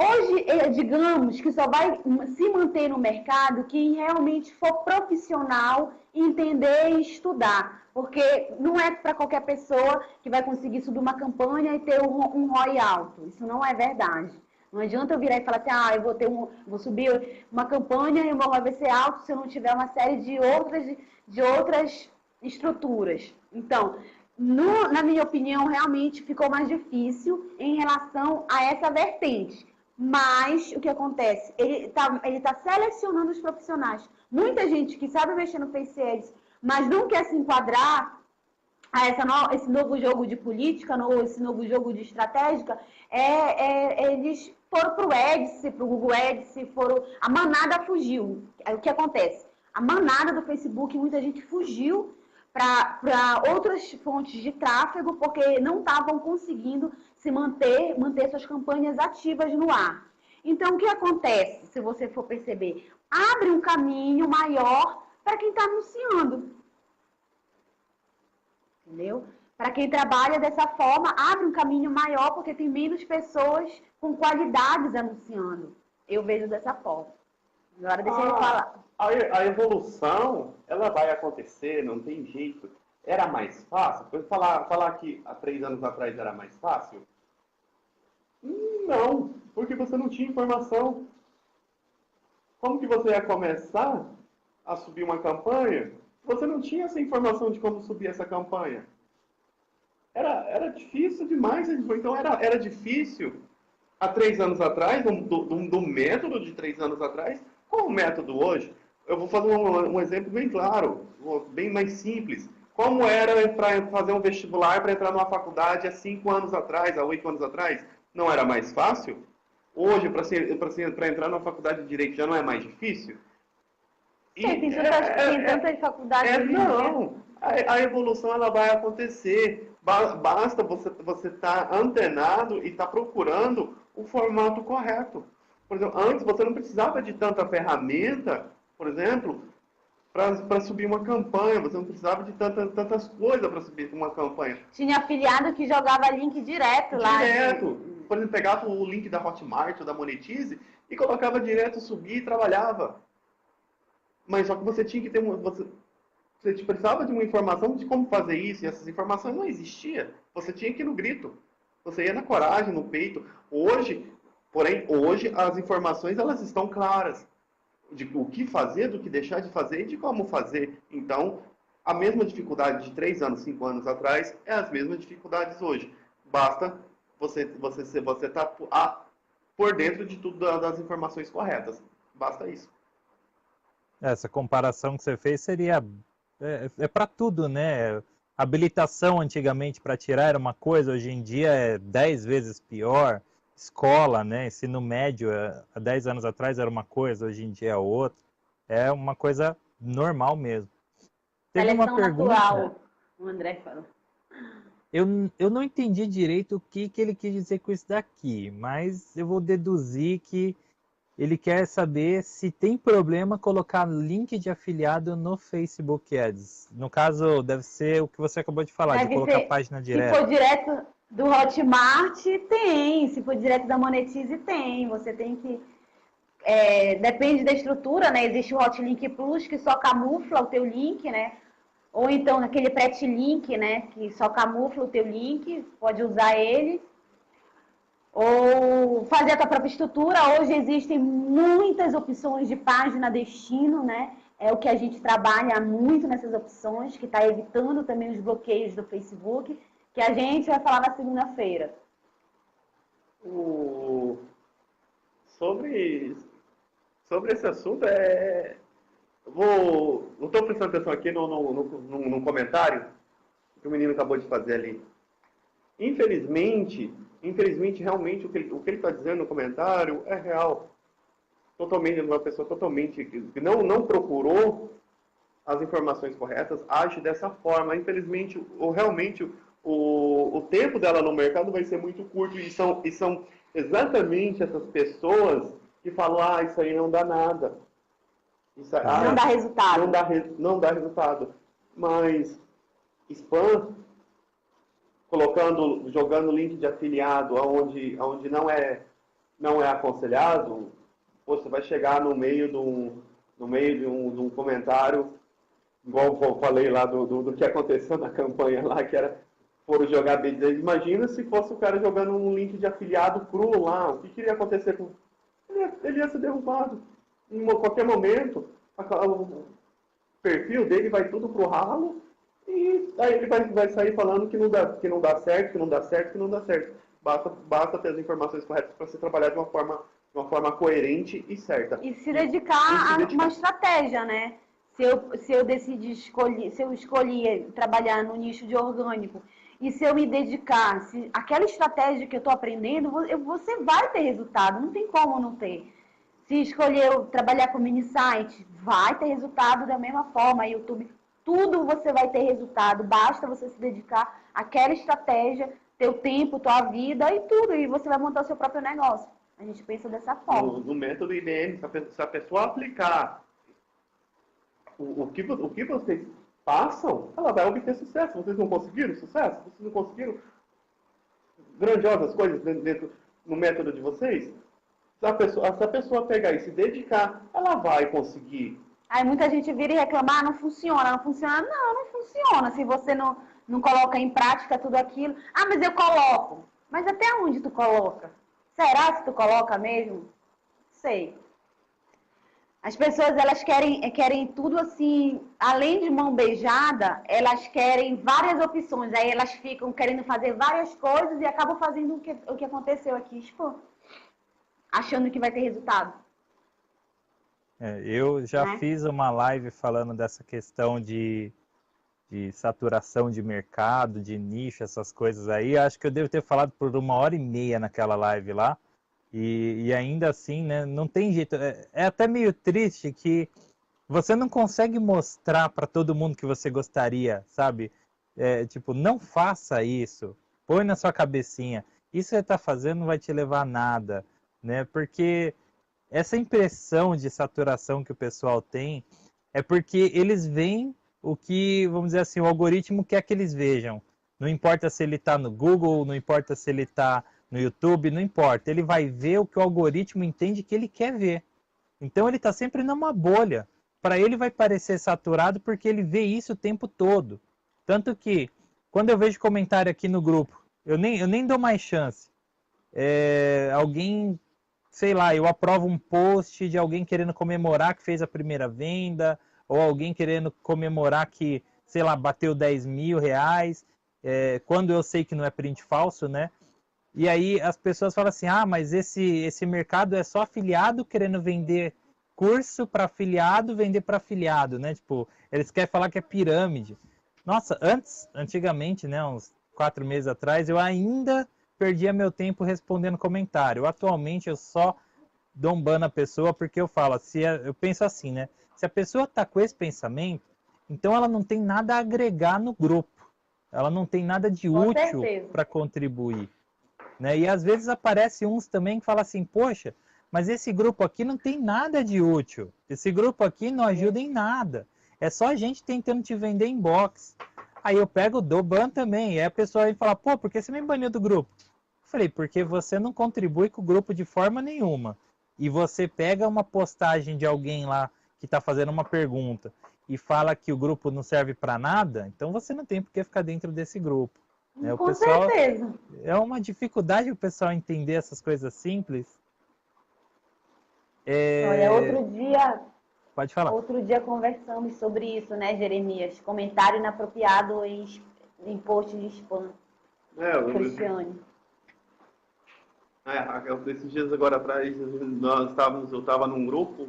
Hoje, digamos que só vai se manter no mercado quem realmente for profissional, entender e estudar. Porque não é para qualquer pessoa que vai conseguir subir uma campanha e ter um ROI alto. Isso não é verdade. Não adianta eu virar e falar assim, eu vou subir uma campanha e o meu ROI vai ser alto se eu não tiver uma série de outras estruturas. Então, na minha opinião, realmente ficou mais difícil em relação a essa vertente. Mas o que acontece? Ele tá selecionando os profissionais. Muita gente que sabe mexer no Face Ads, mas não quer se enquadrar a esse novo jogo de política, esse novo jogo de estratégica, eles foram para o Ads, para o Google Ads, a manada fugiu. Aí o que acontece? A manada do Facebook, muita gente fugiu para outras fontes de tráfego, porque não estavam conseguindo manter suas campanhas ativas no ar. Então, o que acontece, se você for perceber? Abre um caminho maior para quem está anunciando. Entendeu? Para quem trabalha dessa forma, abre um caminho maior, porque tem menos pessoas com qualidades anunciando. Eu vejo dessa forma. Agora deixa ele falar. A evolução, ela vai acontecer, não tem jeito. Era mais fácil? Falar que há 3 anos atrás era mais fácil? Não, porque você não tinha informação. Como que você ia começar a subir uma campanha? Você não tinha essa informação de como subir essa campanha. Era difícil demais. Então era difícil há 3 anos atrás, do método de 3 anos atrás, com o método hoje. Eu vou fazer um exemplo bem claro, bem mais simples. Como era para fazer um vestibular para entrar numa faculdade há 5 anos atrás, há 8 anos atrás? Não era mais fácil? Hoje, para entrar numa faculdade de Direito, já não é mais difícil? Tem tantas faculdades. Não, a evolução ela vai acontecer. Basta você estar antenado e estar procurando o formato correto. Por exemplo, antes você não precisava de tanta ferramenta, por exemplo, para subir uma campanha. Você não precisava de tantas coisas para subir uma campanha. Tinha afiliado que jogava link direto lá. Direto. Por exemplo, pegava o link da Hotmart ou da Monetize e colocava direto, subia e trabalhava. Mas só que você tinha que ter você precisava de uma informação de como fazer isso, e essas informações não existiam. Você tinha que ir no grito. Você ia na coragem, no peito. Porém, hoje as informações elas estão claras de o que fazer, do que deixar de fazer e de como fazer. Então, a mesma dificuldade de 3 anos, 5 anos atrás é as mesmas dificuldades hoje. Basta você estar por dentro de tudo das informações corretas. Basta isso. Essa comparação que você fez seria para tudo, né? Habilitação antigamente para tirar era uma coisa, hoje em dia é 10 vezes pior. Escola, né? Ensino médio, há 10 anos atrás era uma coisa, hoje em dia é outra. É uma coisa normal mesmo. Teve uma pergunta. Natural, o André falou. Eu não entendi direito o que ele quis dizer com isso daqui, mas eu vou deduzir que ele quer saber se tem problema colocar link de afiliado no Facebook Ads. No caso, deve ser o que você acabou de falar, de colocar a página direta. Se for direto do Hotmart, tem. Se for direto da Monetize, tem. Você tem que... depende da estrutura, né? Existe o Hotlink Plus, que só camufla o teu link, né? Ou então aquele Pretlink, né? Que só camufla o teu link, pode usar ele. Ou fazer a tua própria estrutura. Hoje existem muitas opções de página destino, né? É o que a gente trabalha muito nessas opções, que está evitando também os bloqueios do Facebook, que a gente vai falar na segunda-feira. Sobre esse assunto, não estou prestando atenção aqui no comentário que o menino acabou de fazer ali. Infelizmente, realmente, o que ele está dizendo no comentário é real. Totalmente, uma pessoa totalmente que não procurou as informações corretas, age dessa forma. Infelizmente, realmente, o tempo dela no mercado vai ser muito curto, e são exatamente essas pessoas que falam, isso aí não dá nada. Não dá resultado. Não dá resultado. Mas spam, jogando link de afiliado onde não é não é aconselhado, você vai chegar no meio de um comentário, igual eu falei lá do que aconteceu na campanha lá, que era, foram jogar bid. Imagina se fosse o cara jogando um link de afiliado cru lá, o que iria acontecer com ele ia ser derrubado em qualquer momento. O perfil dele vai tudo pro ralo e aí ele vai sair falando que não dá certo, que não dá certo, que não dá certo. Basta ter as informações corretas para você trabalhar de uma forma coerente e certa. E se dedicar a uma estratégia, né? Se eu decidir escolher, se eu escolher trabalhar no nicho de orgânico e se eu me dedicar, se aquela estratégia que eu estou aprendendo, você vai ter resultado, não tem como não ter. Se escolher trabalhar com mini site, vai ter resultado da mesma forma. YouTube, tudo você vai ter resultado. Basta você se dedicar àquela estratégia, teu tempo, tua vida e tudo. E você vai montar o seu próprio negócio. A gente pensa dessa forma. No método IBM, se a pessoa aplicar o que vocês passam, ela vai obter sucesso. Vocês não conseguiram sucesso? Vocês não conseguiram grandiosas coisas no método de vocês? Se a pessoa pegar e se dedicar, ela vai conseguir. Aí muita gente vira e reclamar, não funciona, não funciona. Não funciona. Se você não coloca em prática tudo aquilo. Ah, mas eu coloco. Mas até onde tu coloca? Será que tu coloca mesmo? Sei. As pessoas, elas querem tudo assim, além de mão beijada, elas querem várias opções. Aí elas ficam querendo fazer várias coisas e acabam fazendo o que aconteceu aqui, tipo, achando que vai ter resultado. Eu já fiz uma live falando dessa questão de saturação de mercado, de nicho, essas coisas aí. Acho que eu devo ter falado por 1h30 naquela live lá. E ainda assim, né, não tem jeito. É até meio triste que você não consegue mostrar para todo mundo que você gostaria, sabe? Tipo, não faça isso. Põe na sua cabecinha. Isso que você está fazendo não vai te levar a nada, né? Porque essa impressão de saturação que o pessoal tem é porque eles veem o que, vamos dizer assim, o algoritmo quer que eles vejam. Não importa se ele está no Google, não importa se ele está no YouTube, não importa. Ele vai ver o que o algoritmo entende que ele quer ver. Então ele está sempre numa bolha. Para ele vai parecer saturado porque ele vê isso o tempo todo. Tanto que, quando eu vejo comentário aqui no grupo, eu nem dou mais chance. Alguém, sei lá, eu aprovo um post de alguém querendo comemorar que fez a primeira venda, ou alguém querendo comemorar que, sei lá, bateu 10 mil reais, quando eu sei que não é print falso, né? E aí as pessoas falam assim, mas esse mercado é só afiliado querendo vender curso para afiliado, vender para afiliado, né? Tipo, eles querem falar que é pirâmide. Nossa, antigamente, né, uns 4 meses atrás, eu ainda perdia meu tempo respondendo comentário. Atualmente eu só dou um ban na pessoa porque eu falo, eu penso assim, né? Se a pessoa tá com esse pensamento, então ela não tem nada a agregar no grupo. Ela não tem nada de útil para contribuir. Né? E às vezes aparece uns também que falam assim, poxa, mas esse grupo aqui não tem nada de útil. Esse grupo aqui não ajuda em nada. É só a gente tentando te vender inbox. Aí eu pego, dou ban também. E aí a pessoa vem falar, pô, por que você me baniu do grupo? Eu falei, porque você não contribui com o grupo de forma nenhuma. E você pega uma postagem de alguém lá que está fazendo uma pergunta e fala que o grupo não serve para nada, então você não tem por que ficar dentro desse grupo. Com certeza. É uma dificuldade o pessoal entender essas coisas simples. Olha, Pode falar. Outro dia conversamos sobre isso, né, Jeremias? Comentário inapropriado em post de spam. Cristiane. Esses dias agora atrás, eu estava num grupo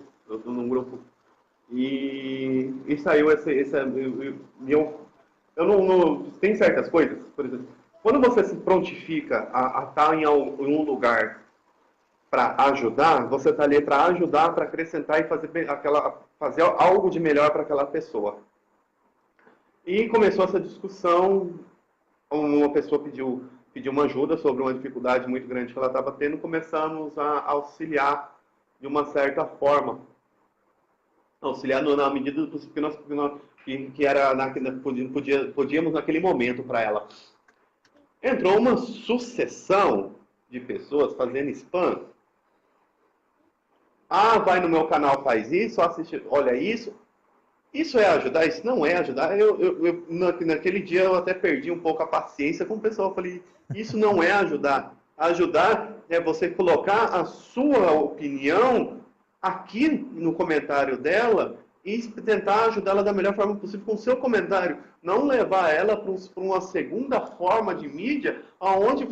e saiu eu não tem certas coisas, por exemplo, quando você se prontifica a estar em um lugar para ajudar, você está ali para ajudar, para acrescentar e fazer algo de melhor para aquela pessoa. E começou essa discussão, uma pessoa pediu uma ajuda sobre uma dificuldade muito grande que ela estava tendo, começamos a auxiliar de uma certa forma. Auxiliar na medida do que era podíamos naquele momento para ela. Entrou uma sucessão de pessoas fazendo spam Ah, vai no meu canal, faz isso, assiste, olha isso. Isso é ajudar? Isso não é ajudar. Naquele dia eu até perdi um pouco a paciência com o pessoal. Eu falei, isso não é ajudar. Ajudar é você colocar a sua opinião aqui no comentário dela e tentar ajudá-la da melhor forma possível com o seu comentário. Não levar ela para uma segunda forma de mídia onde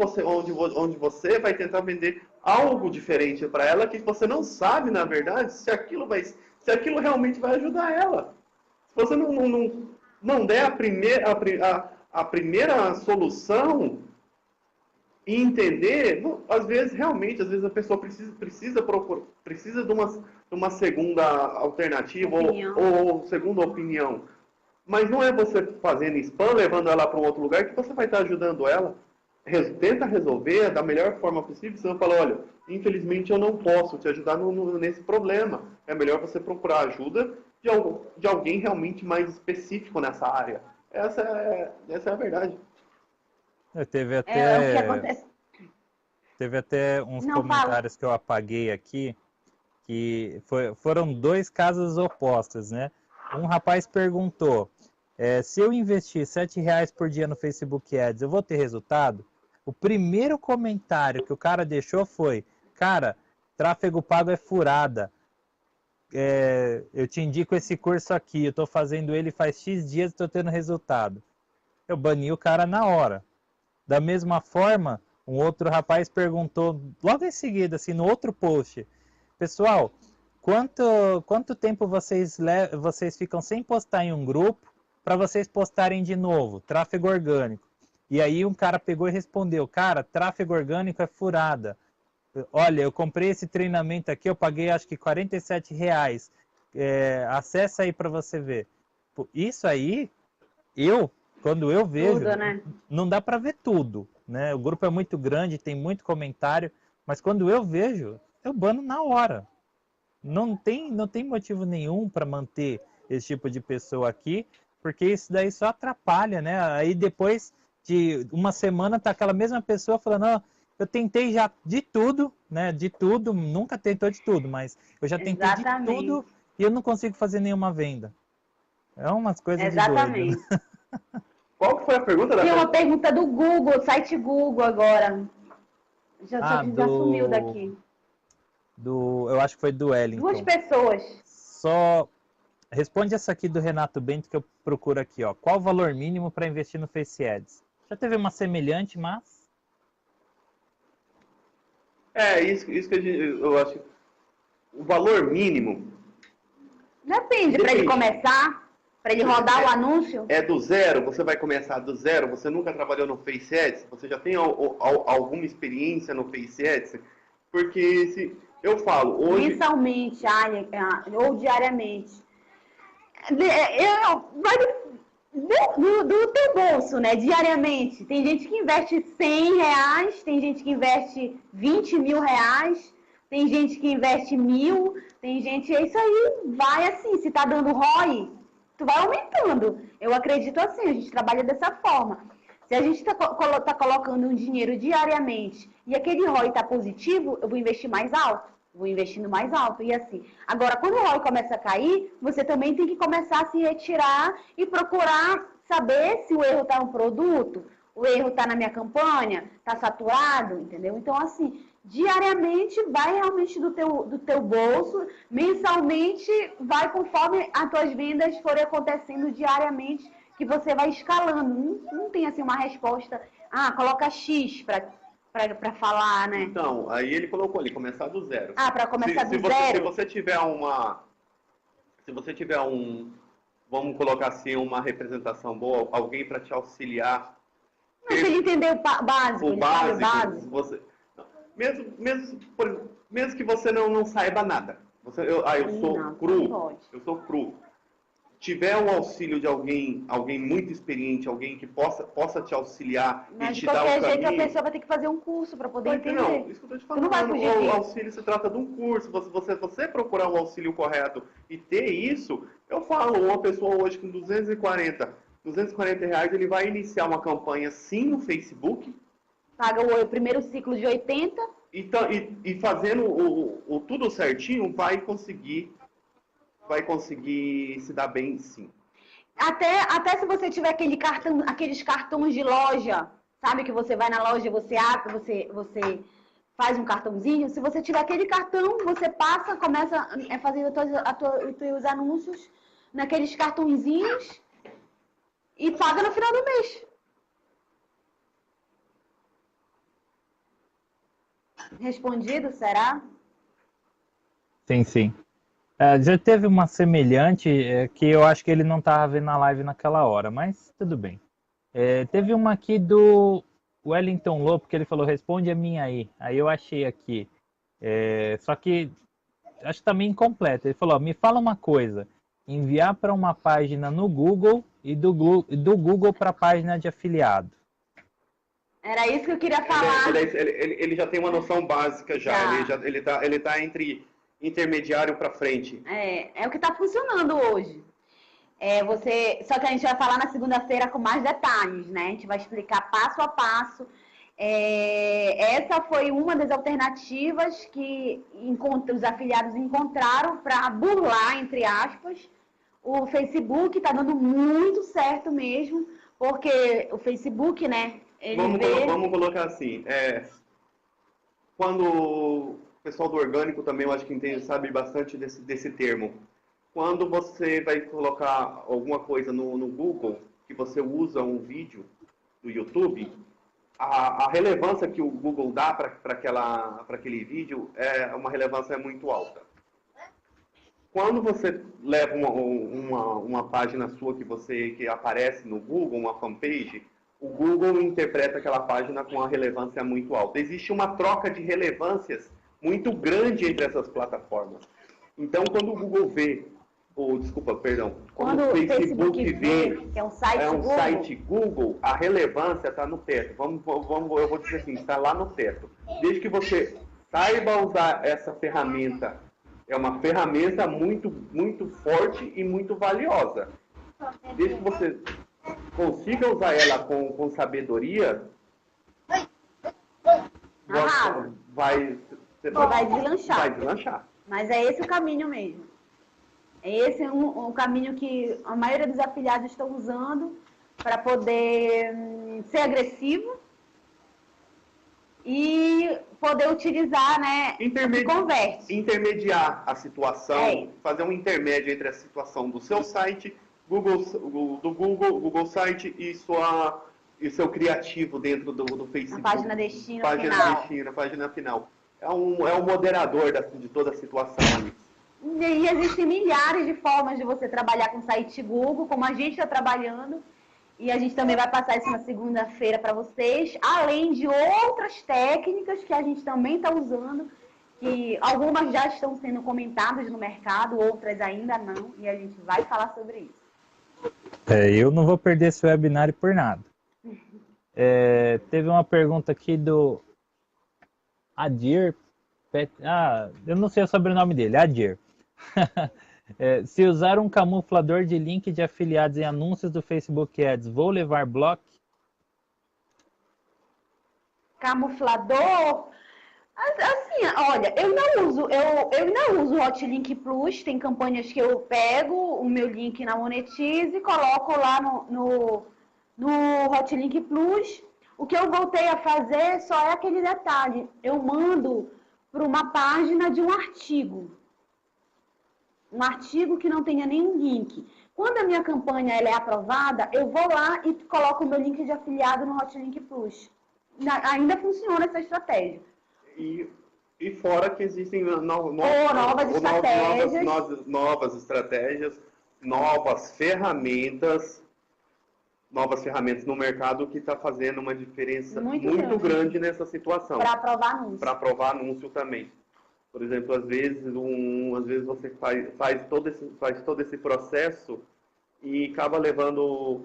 você vai tentar vender algo diferente para ela que você não sabe, na verdade, se aquilo realmente vai ajudar ela. Se você não der a primeira solução e entender, às vezes a pessoa precisa de uma segunda alternativa ou segunda opinião. Mas não é você fazendo spam, levando ela para um outro lugar, que você vai estar ajudando ela. Tenta resolver da melhor forma possível, senão fala, olha, infelizmente eu não posso te ajudar nesse problema. É melhor você procurar ajuda de alguém realmente mais específico nessa área. Essa é a verdade. Teve o que acontece. Teve até uns comentários que eu apaguei aqui, que foram dois casos opostos, né? Um rapaz perguntou, se eu investir R$7 por dia no Facebook Ads, eu vou ter resultado? O primeiro comentário que o cara deixou foi, cara, tráfego pago é furada. Eu te indico esse curso aqui, eu estou fazendo ele faz X dias e estou tendo resultado. Eu bani o cara na hora. Da mesma forma, um outro rapaz perguntou, logo em seguida, assim, no outro post, pessoal, quanto tempo vocês ficam sem postar em um grupo para vocês postarem de novo? Tráfego orgânico. E aí um cara pegou e respondeu, cara, tráfego orgânico é furada. Olha, eu comprei esse treinamento aqui, eu paguei acho que R$47. Acessa aí para você ver. Isso aí, quando eu vejo, tudo, né? Não dá para ver tudo, né? O grupo é muito grande, tem muito comentário, mas quando eu vejo, eu bano na hora. Não tem motivo nenhum para manter esse tipo de pessoa aqui, porque isso daí só atrapalha, né? Aí depois de uma semana tá aquela mesma pessoa falando, oh, eu tentei já de tudo, né? De tudo, nunca tentou de tudo, mas eu já tentei de tudo e eu não consigo fazer nenhuma venda. É umas coisas de doido. Né? Qual que foi a pergunta? Tem uma pergunta do Google, site Google agora. Já sumiu daqui. Eu acho que foi do Wellington. 2 pessoas. Só responde essa aqui do Renato Bento que eu procuro aqui, ó. Qual o valor mínimo para investir no Face Ads? Já teve uma semelhante, mas... Isso que eu acho. O valor mínimo... Depende. Para ele começar, para ele rodar o anúncio. É do zero, você vai começar do zero, você nunca trabalhou no Face Ads, você já tem alguma experiência no Face Ads? Porque se eu falo hoje... Mensalmente, ou diariamente. Vai do teu bolso, né? Diariamente. Tem gente que investe R$100, tem gente que investe R$20 mil, tem gente que investe 1.000, tem gente... Isso aí vai assim, se tá dando ROI, tu vai aumentando. Eu acredito assim, a gente trabalha dessa forma. Se a gente tá colocando um dinheiro diariamente e aquele ROI tá positivo, eu vou investir mais alto. Vou investindo mais alto e assim. Agora, quando o ROI começa a cair, você também tem que começar a se retirar e procurar saber se o erro está no produto, o erro está na minha campanha, está saturado, entendeu? Então, assim, diariamente vai realmente do teu bolso, mensalmente vai conforme as tuas vendas forem acontecendo diariamente, que você vai escalando. Não tem, assim, uma resposta, coloca X para falar, né? Então, aí ele colocou ali, começar do zero. Para começar do zero? Se você tiver vamos colocar assim, uma representação boa, alguém para te auxiliar. Se ele entender o básico, mesmo que você não saiba nada. Eu sou cru. Tiver o auxílio de alguém muito experiente, alguém que possa te auxiliar e te dar o caminho... Mas de qualquer jeito a pessoa vai ter que fazer um curso para poder entender. Não, isso que eu estou te falando. Não vai fugir O auxílio se trata de um curso. Você procurar o auxílio correto e ter isso, eu falo, uma pessoa hoje com R$240, ele vai iniciar uma campanha sim no Facebook. Paga o primeiro ciclo de 80, e fazendo o tudo certinho, vai conseguir se dar bem, sim. Até se você tiver aqueles cartões de loja, sabe que você vai na loja e você abre, você faz um cartãozinho. Se você tiver aquele cartão, você passa, começa a fazer os teus anúncios naqueles cartõezinhos e paga no final do mês. Respondido, será? Sim, sim. Já teve uma semelhante que eu acho que ele não estava vendo a live naquela hora, mas tudo bem. Teve uma aqui do Wellington Lopo, que ele falou, responde a minha aí. Aí eu achei aqui. Só que acho que tá meio incompleto. Ele falou, me fala uma coisa. Enviar para uma página no Google e do Google para a página de afiliado. Era isso que eu queria falar. Ele já tem uma noção básica já. Ele tá entre intermediário para frente. É o que está funcionando hoje. Só que a gente vai falar na segunda-feira com mais detalhes, né? A gente vai explicar passo a passo. Essa foi uma das alternativas que os afiliados encontraram para burlar, entre aspas, o Facebook. Está dando muito certo mesmo, porque o Facebook, né? Vamos colocar assim. Quando o pessoal do orgânico também, eu acho que sabe bastante desse termo. Quando você vai colocar alguma coisa no Google, que você usa um vídeo do YouTube, a relevância que o Google dá para aquele vídeo é uma relevância muito alta. Quando você leva uma página sua que aparece no Google, uma fanpage, o Google interpreta aquela página com uma relevância muito alta. Existe uma troca de relevâncias muito grande entre essas plataformas. Então, quando o Google vê, quando o Facebook vê que é um site Google, a relevância está no teto. Eu vou dizer assim, está lá no teto. Desde que você saiba usar essa ferramenta, é uma ferramenta muito, muito forte e muito valiosa. Desde que você consiga usar ela com sabedoria, vai deslanchar. Mas é esse o caminho mesmo. Esse é um caminho que a maioria dos afiliados estão usando para poder ser agressivo e poder utilizar, né, converte. Intermediar a situação, fazer um intermédio entre a situação do seu site, Google Site e seu criativo dentro do Facebook. A página destino página final. É um moderador de toda a situação ali. E existem milhares de formas de você trabalhar com site Google, como a gente está trabalhando. E a gente também vai passar isso na segunda-feira para vocês, além de outras técnicas que a gente também está usando, que algumas já estão sendo comentadas no mercado, outras ainda não, e a gente vai falar sobre isso. Eu não vou perder esse webinário por nada. Teve uma pergunta aqui do Adir. Eu não sei o sobrenome dele, Adir. Se usar um camuflador de link de afiliados em anúncios do Facebook Ads, vou levar bloco? Camuflador? Assim, olha, eu não uso o Hotlink Plus. Tem campanhas que eu pego o meu link na Monetize e coloco lá no Hotlink Plus. O que eu voltei a fazer só é aquele detalhe. Eu mando para uma página de um artigo. Um artigo que não tenha nenhum link. Quando a minha campanha ela é aprovada, eu vou lá e coloco o meu link de afiliado no Hotlink Plus. Ainda funciona essa estratégia. E fora que existem novas estratégias, novas ferramentas no mercado que está fazendo uma diferença muito grande nessa situação. Para aprovar anúncio. Para aprovar anúncio também. Por exemplo, às vezes você faz todo esse processo e acaba levando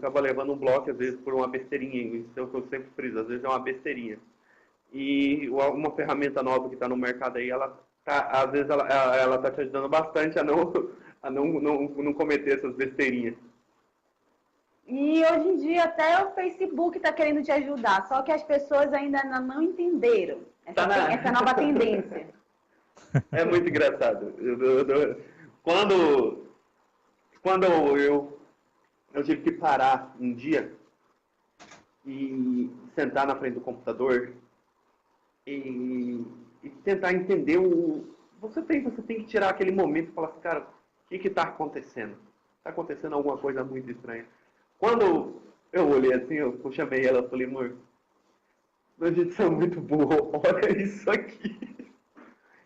um bloco, às vezes, por uma besteirinha. Isso é o que eu sempre friso, às vezes é uma besteirinha. E uma ferramenta nova que está no mercado aí, às vezes ela está te ajudando bastante a não cometer essas besteirinhas. E hoje em dia até o Facebook está querendo te ajudar, só que as pessoas ainda não entenderam. Essa nova tendência. É muito engraçado. Quando eu tive que parar um dia e sentar na frente do computador e tentar entender você tem que tirar aquele momento e falar assim, cara, o que está acontecendo? Está acontecendo alguma coisa muito estranha. Quando eu olhei assim, eu chamei ela e falei, amor, a gente é muito burro, olha isso aqui.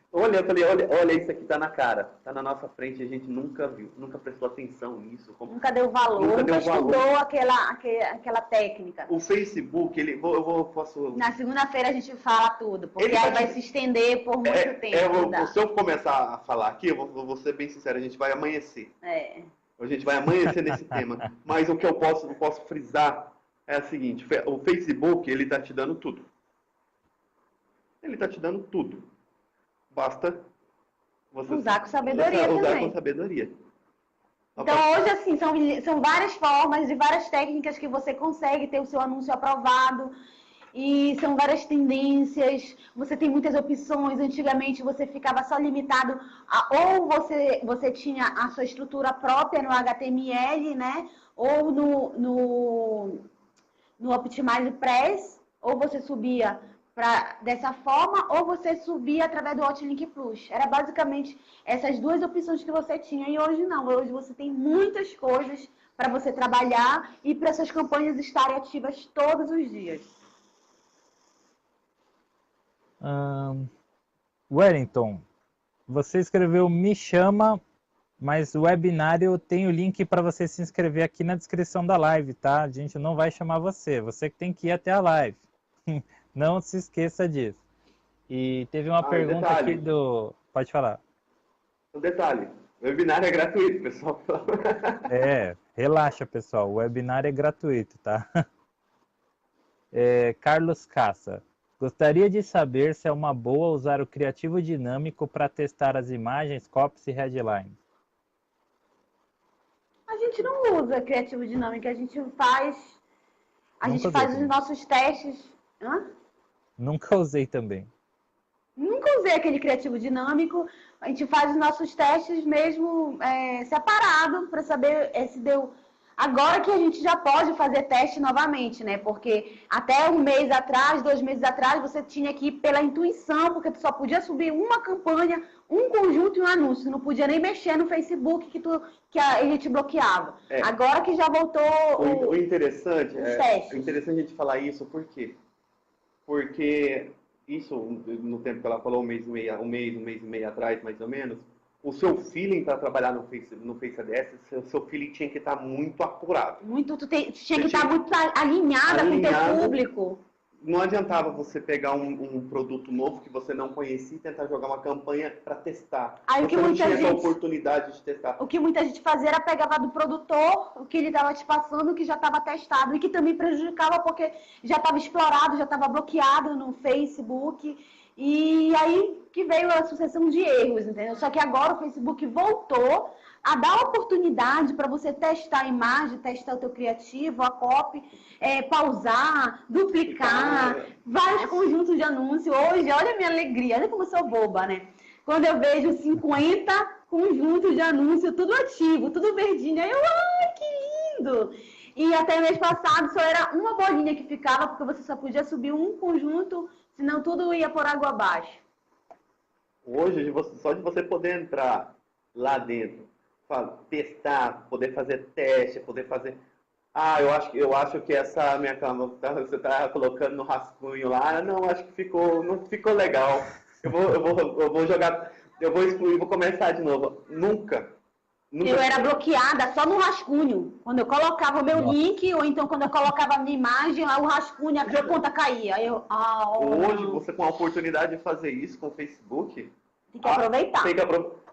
Olha, eu falei, olha isso aqui, tá na cara, tá na nossa frente, a gente nunca viu, nunca prestou atenção nisso. Nunca deu valor, nunca estudou aquela técnica. O Facebook, posso... Na segunda-feira a gente fala tudo, porque aí vai se estender por muito tempo. Se eu começar a falar aqui, eu vou ser bem sincero, a gente vai amanhecer. A gente vai amanhecer nesse tema. Mas o que eu posso frisar é o seguinte, o Facebook, ele tá te dando tudo. Ele tá te dando tudo. Basta você usar com sabedoria também. Usar com sabedoria. Então, hoje, assim, são várias formas e várias técnicas que você consegue ter o seu anúncio aprovado. E são várias tendências, você tem muitas opções. Antigamente você ficava só limitado ou você tinha a sua estrutura própria no HTML, né? Ou no Optimize Press, ou você subia dessa forma, ou você subia através do Hotlink Plus. Era basicamente essas duas opções que você tinha. E hoje não, hoje você tem muitas coisas para você trabalhar e para essas campanhas estarem ativas todos os dias. Wellington, você escreveu Me Chama, mas o webinário tem o link para você se inscrever aqui na descrição da live, tá? A gente não vai chamar você que tem que ir até a live. Não se esqueça disso. E teve uma pergunta aqui do... Pode falar. Um detalhe, o webinário é gratuito, pessoal. Relaxa, pessoal, o webinário é gratuito, tá? Carlos Caça. Gostaria de saber se é uma boa usar o criativo dinâmico para testar as imagens, copies e headlines. A gente não usa criativo dinâmico, a gente faz os nossos testes. Nunca usei também. Nunca usei aquele criativo dinâmico. A gente faz os nossos testes mesmo separado para saber se deu. Agora que a gente já pode fazer teste novamente, né? Porque até 1 mês atrás, 2 meses atrás, você tinha que ir pela intuição, porque tu só podia subir uma campanha, um conjunto e um anúncio. Tu não podia nem mexer no Facebook que ele te bloqueava. Agora que já voltou o interessante testes. O interessante a gente falar isso, por quê? Porque isso, no tempo que ela falou, um mês e meio atrás, mais ou menos, o seu feeling para trabalhar no Face ADS, o seu feeling tinha que estar muito apurado. Tu tinha que estar muito alinhada com o teu público. Não adiantava você pegar um produto novo que você não conhecia e tentar jogar uma campanha para testar. Você não tinha essa oportunidade de testar. O que muita gente fazia era pegava do produtor o que ele estava te passando, que já estava testado e que também prejudicava porque já estava explorado, já estava bloqueado no Facebook. E aí que veio a sucessão de erros, entendeu? Só que agora o Facebook voltou a dar oportunidade para você testar a imagem, testar o teu criativo, a copy, pausar, duplicar, vários conjuntos de anúncios. Hoje, olha a minha alegria, olha como eu sou boba, né? Quando eu vejo 50 conjuntos de anúncio, tudo ativo, tudo verdinho, aí eu, ai, que lindo! E até mês passado só era uma bolinha que ficava, porque você só podia subir um conjunto, senão tudo ia por água abaixo. Hoje, só de você poder entrar lá dentro, testar, poder fazer teste, poder fazer... eu acho que essa minha cama, você está colocando no rascunho lá, não, acho que não ficou legal. Eu vou jogar, eu vou excluir, vou começar de novo. Nunca. Eu era bloqueada só no rascunho. Quando eu colocava o meu link, ou então quando eu colocava a minha imagem, o rascunho, a conta caía. Hoje, você com a oportunidade de fazer isso com o Facebook... Tem que aproveitar.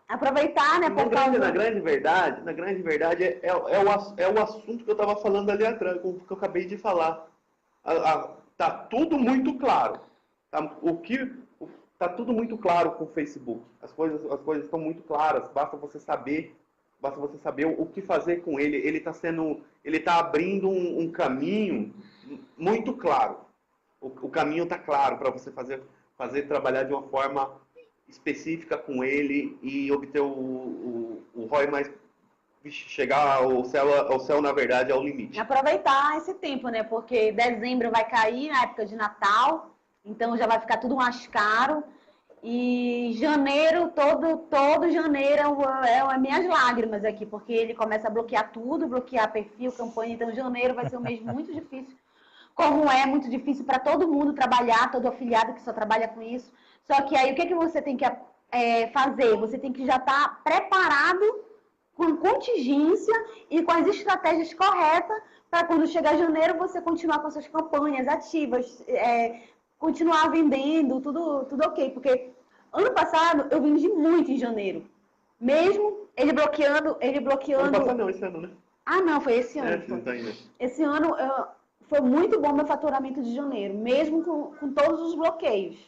Aproveitar, né? Na grande verdade, é o assunto que eu estava falando ali atrás, que eu acabei de falar. Tá tudo muito claro. Tá tudo muito claro com o Facebook. As coisas estão muito claras. Basta você saber o que fazer com ele. Ele tá abrindo um caminho muito claro. O caminho está claro para você fazer fazer trabalhar de uma forma específica com ele e obter o ROI mais... chegar ao céu, na verdade, é o limite. Aproveitar esse tempo, né? Porque dezembro vai cair na época de Natal, então já vai ficar tudo mais caro. E janeiro, todo janeiro é minhas lágrimas aqui, porque ele começa a bloquear tudo, bloquear perfil, campanha. Então janeiro vai ser um mês muito difícil, como é muito difícil para todo mundo trabalhar, todo afiliado que só trabalha com isso. Só que aí o que você tem que fazer? Você tem que já estar preparado com contingência e com as estratégias corretas para quando chegar janeiro você continuar com suas campanhas ativas, continuar vendendo, tudo ok. Porque ano passado eu vendi muito em janeiro. Mesmo ele bloqueando... Ano passado não, esse ano, né? Ah, não, foi esse ano. Esse ano foi muito bom meu faturamento de janeiro, mesmo com todos os bloqueios.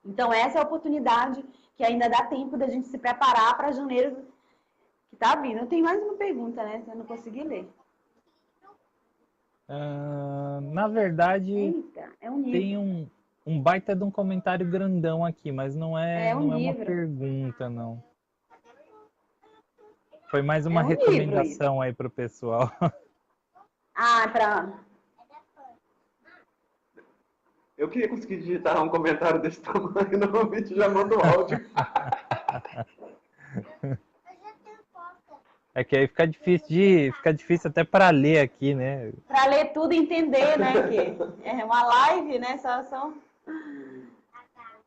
Então essa é a oportunidade que ainda dá tempo da gente se preparar para janeiro que tá vindo. Eu tenho mais uma pergunta, né? Eu não consegui ler. Na verdade, Eita, é um livro. tem um baita de um comentário grandão aqui, mas não é uma pergunta, não. Foi mais uma recomendação aí pro pessoal. Eu queria conseguir digitar um comentário desse tamanho, normalmente já mando o áudio. É que aí fica difícil até para ler aqui, né? Para ler tudo e entender, né? Que é uma live, né? Só.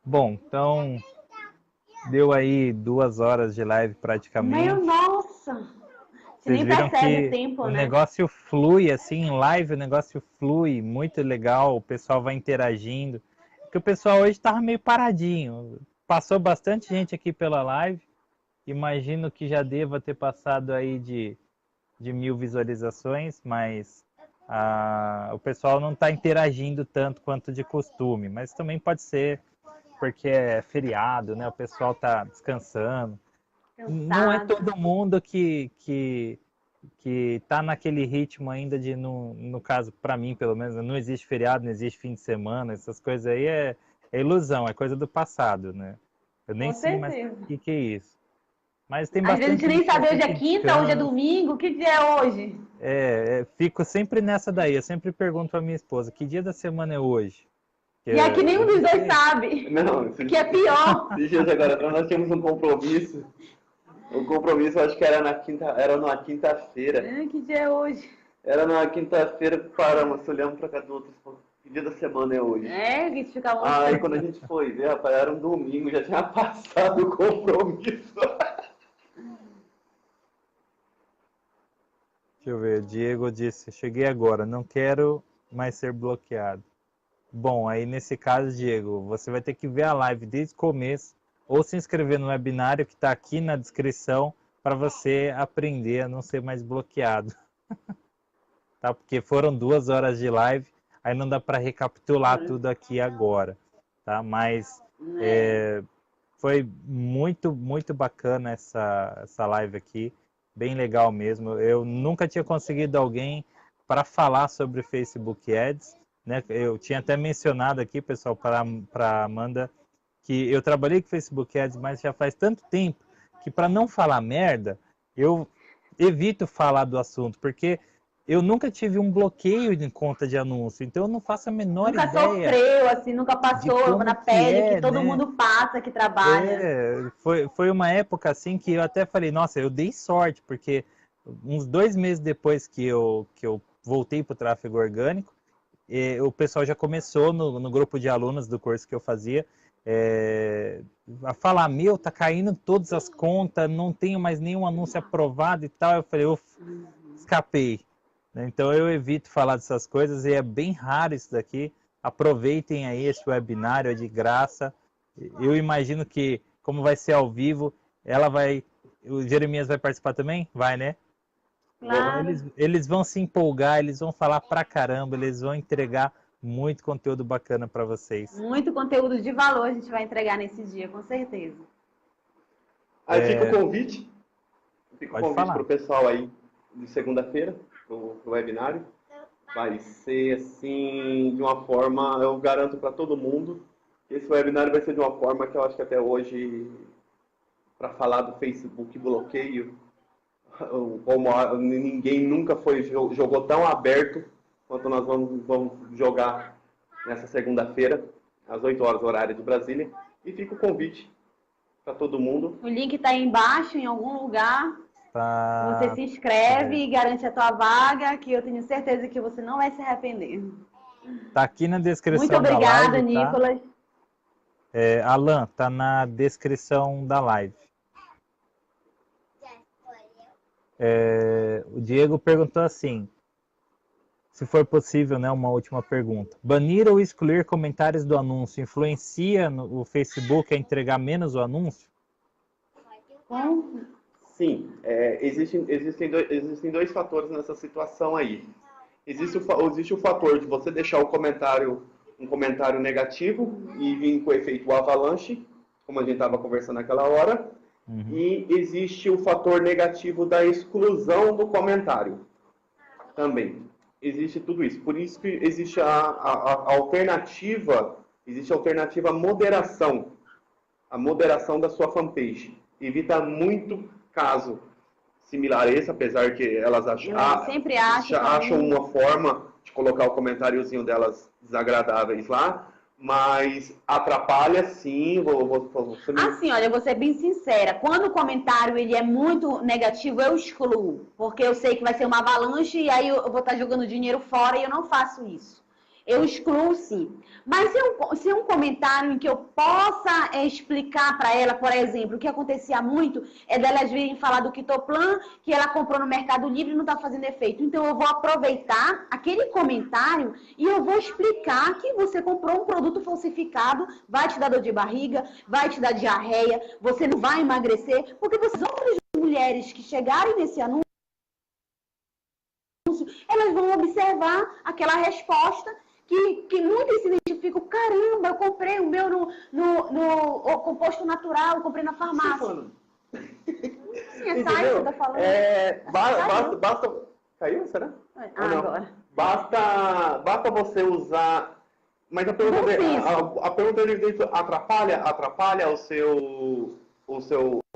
Bom, então deu aí 2 horas de live praticamente. Meu nossa! Você Vocês nem viram percebe que o tempo, o né? negócio flui, assim, em live, o negócio flui, muito legal, o pessoal vai interagindo. Porque o pessoal hoje estava meio paradinho. Passou bastante gente aqui pela live. Imagino que já deva ter passado aí de 1.000 visualizações, mas o pessoal não está interagindo tanto quanto de costume. Mas também pode ser porque é feriado, né? O pessoal está descansando. Não é todo mundo que tá naquele ritmo ainda de, no caso, para mim, pelo menos, não existe feriado, não existe fim de semana, essas coisas aí é ilusão, é coisa do passado, né? Eu nem sei mais o que é isso. Mas tem Às vezes a bastante gente nem sabe hoje é que quinta, hoje é descansa. domingo, que dia é hoje? Fico sempre nessa daí, eu sempre pergunto pra minha esposa, que dia da semana é hoje? E aqui nenhum dos dois sabe. Não, que é pior. Esses dias agora, nós tínhamos um compromisso. O compromisso, acho que era numa quinta-feira. Que dia é hoje? Era numa quinta-feira, paramos, olhamos pra cá do outro, que dia da semana é hoje? Que isso fica longe. Aí quando a gente foi ver, rapaz, era um domingo, já tinha passado o compromisso. Deixa eu ver, Diego disse, cheguei agora, não quero mais ser bloqueado. Bom, aí nesse caso, Diego, você vai ter que ver a live desde o começo ou se inscrever no webinário que está aqui na descrição para você aprender a não ser mais bloqueado. Tá? Porque foram 2 horas de live, aí não dá para recapitular tudo aqui agora. Tá? Mas foi muito, muito bacana essa live aqui, bem legal mesmo. Eu nunca tinha conseguido alguém para falar sobre Facebook Ads, né? Eu tinha até mencionado aqui, pessoal, para Amanda, que eu trabalhei com Facebook Ads, mas já faz tanto tempo que para não falar merda, eu evito falar do assunto, porque eu nunca tive um bloqueio em conta de anúncio, então eu não faço a menor ideia. Nunca sofreu, assim, nunca passou na pele, que todo mundo passa, que trabalha. Foi uma época assim que eu até falei, nossa, eu dei sorte, porque uns 2 meses depois que eu voltei para o tráfego orgânico, o pessoal já começou no grupo de alunos do curso que eu fazia, a falar, tá caindo todas as contas, não tenho mais nenhum anúncio aprovado e tal. Eu falei, escapei. Então eu evito falar dessas coisas e é bem raro isso daqui. Aproveitem aí esse webinário, é de graça. Eu imagino que, como vai ser ao vivo, o Jeremias vai participar também? Vai, né? Claro. Eles vão se empolgar, eles vão falar pra caramba, eles vão entregar muito conteúdo bacana para vocês. Muito conteúdo de valor a gente vai entregar nesse dia, com certeza. Aí fica o convite. Fica o convite para o pessoal aí de segunda-feira, pro webinário. Vai ser assim, de uma forma, eu garanto para todo mundo, Esse webinar vai ser de uma forma que eu acho que até hoje, para falar do Facebook bloqueio, como ninguém nunca jogou tão aberto quanto nós vamos jogar nessa segunda-feira, às 8 horas, horário de Brasília. E fica o convite para todo mundo. O link está aí embaixo, em algum lugar. Tá. Você se inscreve e garante a tua vaga, que eu tenho certeza que você não vai se arrepender. Tá aqui na descrição Muito da obrigada, live, tá? Nicolas. Alan, tá na descrição da live. O Diego perguntou assim, se for possível, né, uma última pergunta. Banir ou excluir comentários do anúncio influencia o Facebook a entregar menos o anúncio? Sim, existem dois fatores nessa situação aí. Existe o fator de você deixar um comentário negativo e vir com o efeito avalanche, como a gente estava conversando naquela hora. Uhum. E existe o fator negativo da exclusão do comentário também. Existe tudo isso. Por isso que existe a alternativa, a moderação. A moderação da sua fanpage. Evita muito caso similar a esse, apesar que elas acham uma forma de colocar o comentáriozinho delas desagradáveis lá, mas atrapalha sim. Assim, olha, eu vou ser bem sincera. Quando o comentário ele é muito negativo, eu excluo. Porque eu sei que vai ser uma avalanche e aí eu vou estar jogando dinheiro fora e eu não faço isso. Eu excluo sim. Mas se é um comentário em que eu possa explicar para ela, por exemplo, o que acontecia muito é delas virem falar do Kitoplan, que ela comprou no Mercado Livre e não está fazendo efeito. Então eu vou aproveitar aquele comentário e eu vou explicar que você comprou um produto falsificado, vai te dar dor de barriga, vai te dar diarreia, você não vai emagrecer, porque vocês outras mulheres que chegarem nesse anúncio, elas vão observar aquela resposta que muitas se identificam, caramba, eu comprei o meu no composto natural, eu comprei na farmácia. Sim, é site que você tá falando. Basta... Caiu, será? Agora. Basta você usar... Mas a pergunta atrapalha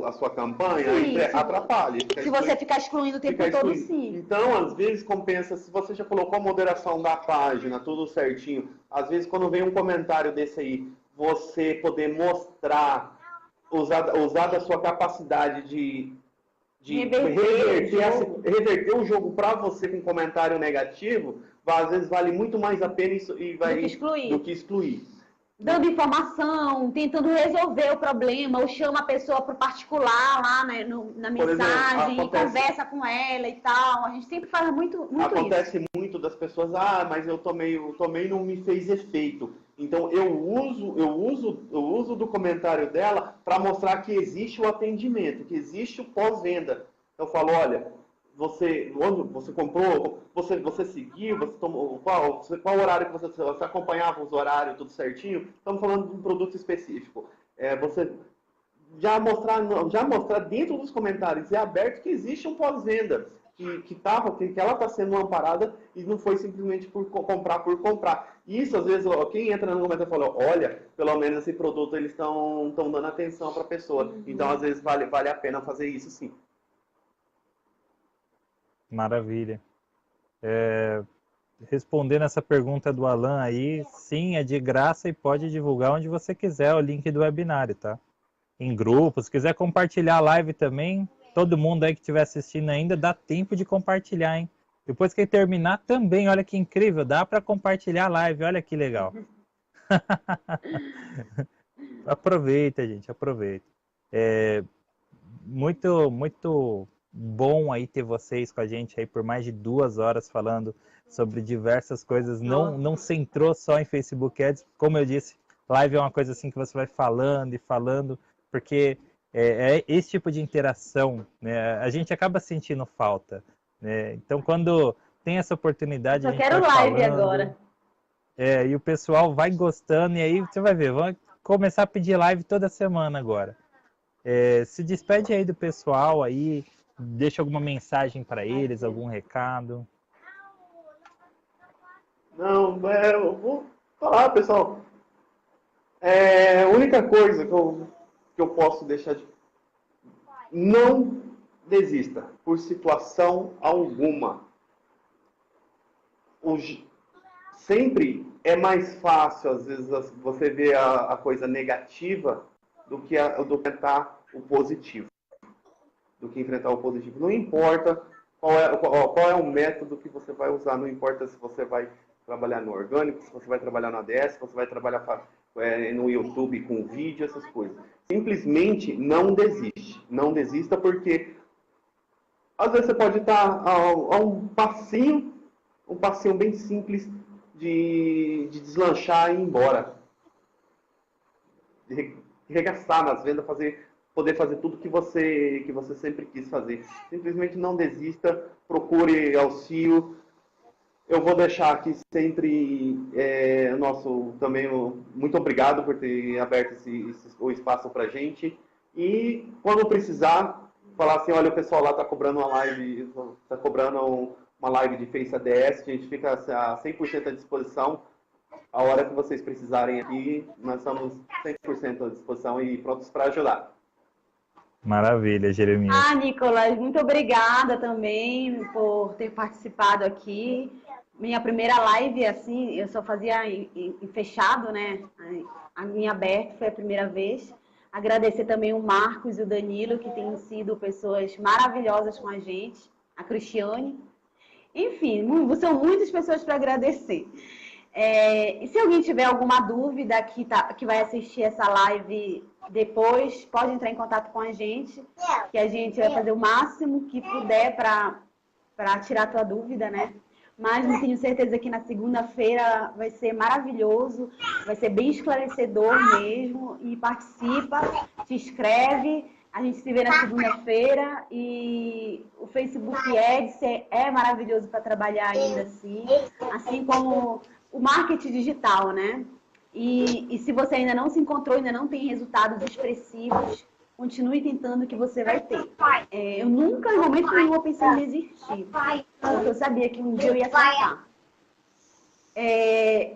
a sua campanha? Sim, atrapalha. Se você ficar excluindo o tempo todo, sim. Então, às vezes, compensa, se você já colocou a moderação da página, tudo certinho, às vezes, quando vem um comentário desse aí, você poder mostrar, usar da sua capacidade de reverter o jogo para você com comentário negativo, às vezes vale muito mais a pena do que excluir. Dando informação, tentando resolver o problema, ou chama a pessoa para o particular lá na mensagem, e conversa com ela e tal. A gente sempre fala muito acontece isso. Muito das pessoas, mas eu tomei e não me fez efeito. Então eu uso do comentário dela para mostrar que existe o atendimento, que existe o pós-venda. Eu falo, olha, você comprou, você seguiu, você tomou qual horário que você acompanhava os horários, tudo certinho. Estamos falando de um produto específico. Você já mostrar dentro dos comentários, é aberto que existe um pós-venda, que ela está sendo amparada e não foi simplesmente por comprar. Isso, às vezes, quem entra no comentário fala, olha, pelo menos esse produto eles estão dando atenção para a pessoa. Uhum. Então, às vezes, vale a pena fazer isso, sim. Maravilha. Respondendo essa pergunta do Alan aí, sim, é de graça e pode divulgar onde você quiser o link do webinário, tá? Em grupos, se quiser compartilhar a live também, todo mundo aí que estiver assistindo ainda, dá tempo de compartilhar, hein? Depois que terminar também, olha que incrível, dá para compartilhar a live, olha que legal. Aproveita, gente, aproveita. Muito bom aí ter vocês com a gente aí por mais de 2 horas falando sobre diversas coisas. Não centrou só em Facebook Ads, como eu disse, live é uma coisa assim que você vai falando e falando, porque é esse tipo de interação, né? A gente acaba sentindo falta, né? Então quando tem essa oportunidade, eu só quero live falando, agora. E o pessoal vai gostando, e aí você vai ver, vamos começar a pedir live toda semana agora. Se despede aí do pessoal aí, deixa alguma mensagem para eles, algum recado. Não, eu vou falar, pessoal. A única coisa que eu posso deixar de... Não desista, por situação alguma. Sempre é mais fácil, às vezes, você ver a coisa negativa do que enfrentar o positivo. Não importa qual é o método que você vai usar, não importa se você vai trabalhar no orgânico, se você vai trabalhar no ADS, se você vai trabalhar no YouTube com vídeo, essas coisas. Simplesmente não desiste. Não desista, porque às vezes você pode estar a um passinho bem simples de deslanchar e ir embora. De regaçar nas vendas, poder fazer tudo que você sempre quis fazer. Simplesmente não desista, procure auxílio. Eu vou deixar aqui sempre também muito obrigado por ter aberto o espaço para a gente. E quando precisar, falar assim, olha, o pessoal lá está cobrando uma live de Face ADS, a gente fica a 100% à disposição. A hora que vocês precisarem aqui, nós estamos 100% à disposição e prontos para ajudar. Maravilha, Jeremias. Nicolas, muito obrigada também por ter participado aqui. Minha primeira live, assim, eu só fazia em fechado, né? A minha aberta foi a primeira vez. Agradecer também o Marcos e o Danilo, que têm sido pessoas maravilhosas com a gente. A Cristiane. Enfim, são muitas pessoas para agradecer. E se alguém tiver alguma dúvida que vai assistir essa live depois, pode entrar em contato com a gente, que a gente vai fazer o máximo que puder para tirar a tua dúvida, né? Mas eu tenho certeza que na segunda-feira vai ser maravilhoso, vai ser bem esclarecedor mesmo. E participa, se inscreve, a gente se vê na segunda-feira. E o Facebook Ads é maravilhoso para trabalhar ainda assim como o marketing digital, né? E se você ainda não se encontrou, ainda não tem resultados expressivos, continue tentando que você vai ter. Eu nunca, em momento nenhum, eu pensei em desistir. Porque eu sabia que um dia eu ia acertar.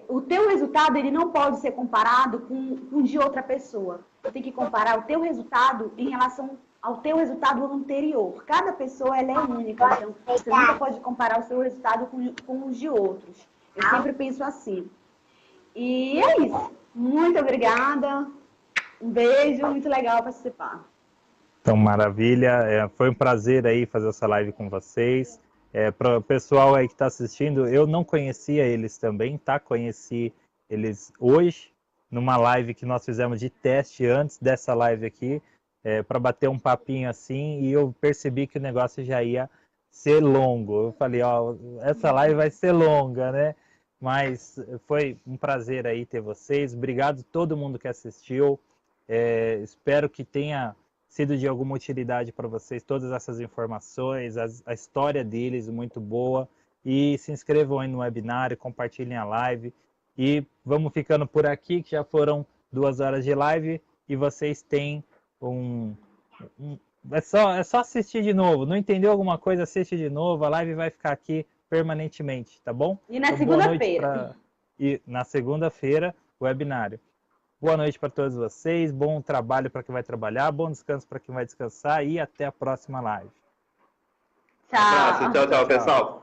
O teu resultado, ele não pode ser comparado com o de outra pessoa. Você tem que comparar o teu resultado em relação ao teu resultado anterior. Cada pessoa, ela é única. Então, você nunca pode comparar o seu resultado com os de outros. Eu sempre penso assim. E é isso. Muito obrigada. Um beijo, muito legal participar. Então, maravilha. Foi um prazer aí fazer essa live com vocês. Para o pessoal aí que está assistindo, eu não conhecia eles também, tá? Conheci eles hoje, numa live que nós fizemos de teste antes dessa live aqui, para bater um papinho assim, e eu percebi que o negócio já ia ser longo. Eu falei, ó, essa live vai ser longa, né? Mas foi um prazer aí ter vocês. Obrigado a todo mundo que assistiu. Espero que tenha sido de alguma utilidade para vocês todas essas informações, a história deles muito boa. E se inscrevam aí no webinário, compartilhem a live. E vamos ficando por aqui, que já foram 2 horas de live e vocês têm é só assistir de novo. Não entendeu alguma coisa, assiste de novo. A live vai ficar aqui permanentemente, tá bom? E na segunda-feira. E na segunda-feira, o webinário. Boa noite para todos vocês, bom trabalho para quem vai trabalhar, bom descanso para quem vai descansar e até a próxima live. Tchau. Tchau, pessoal.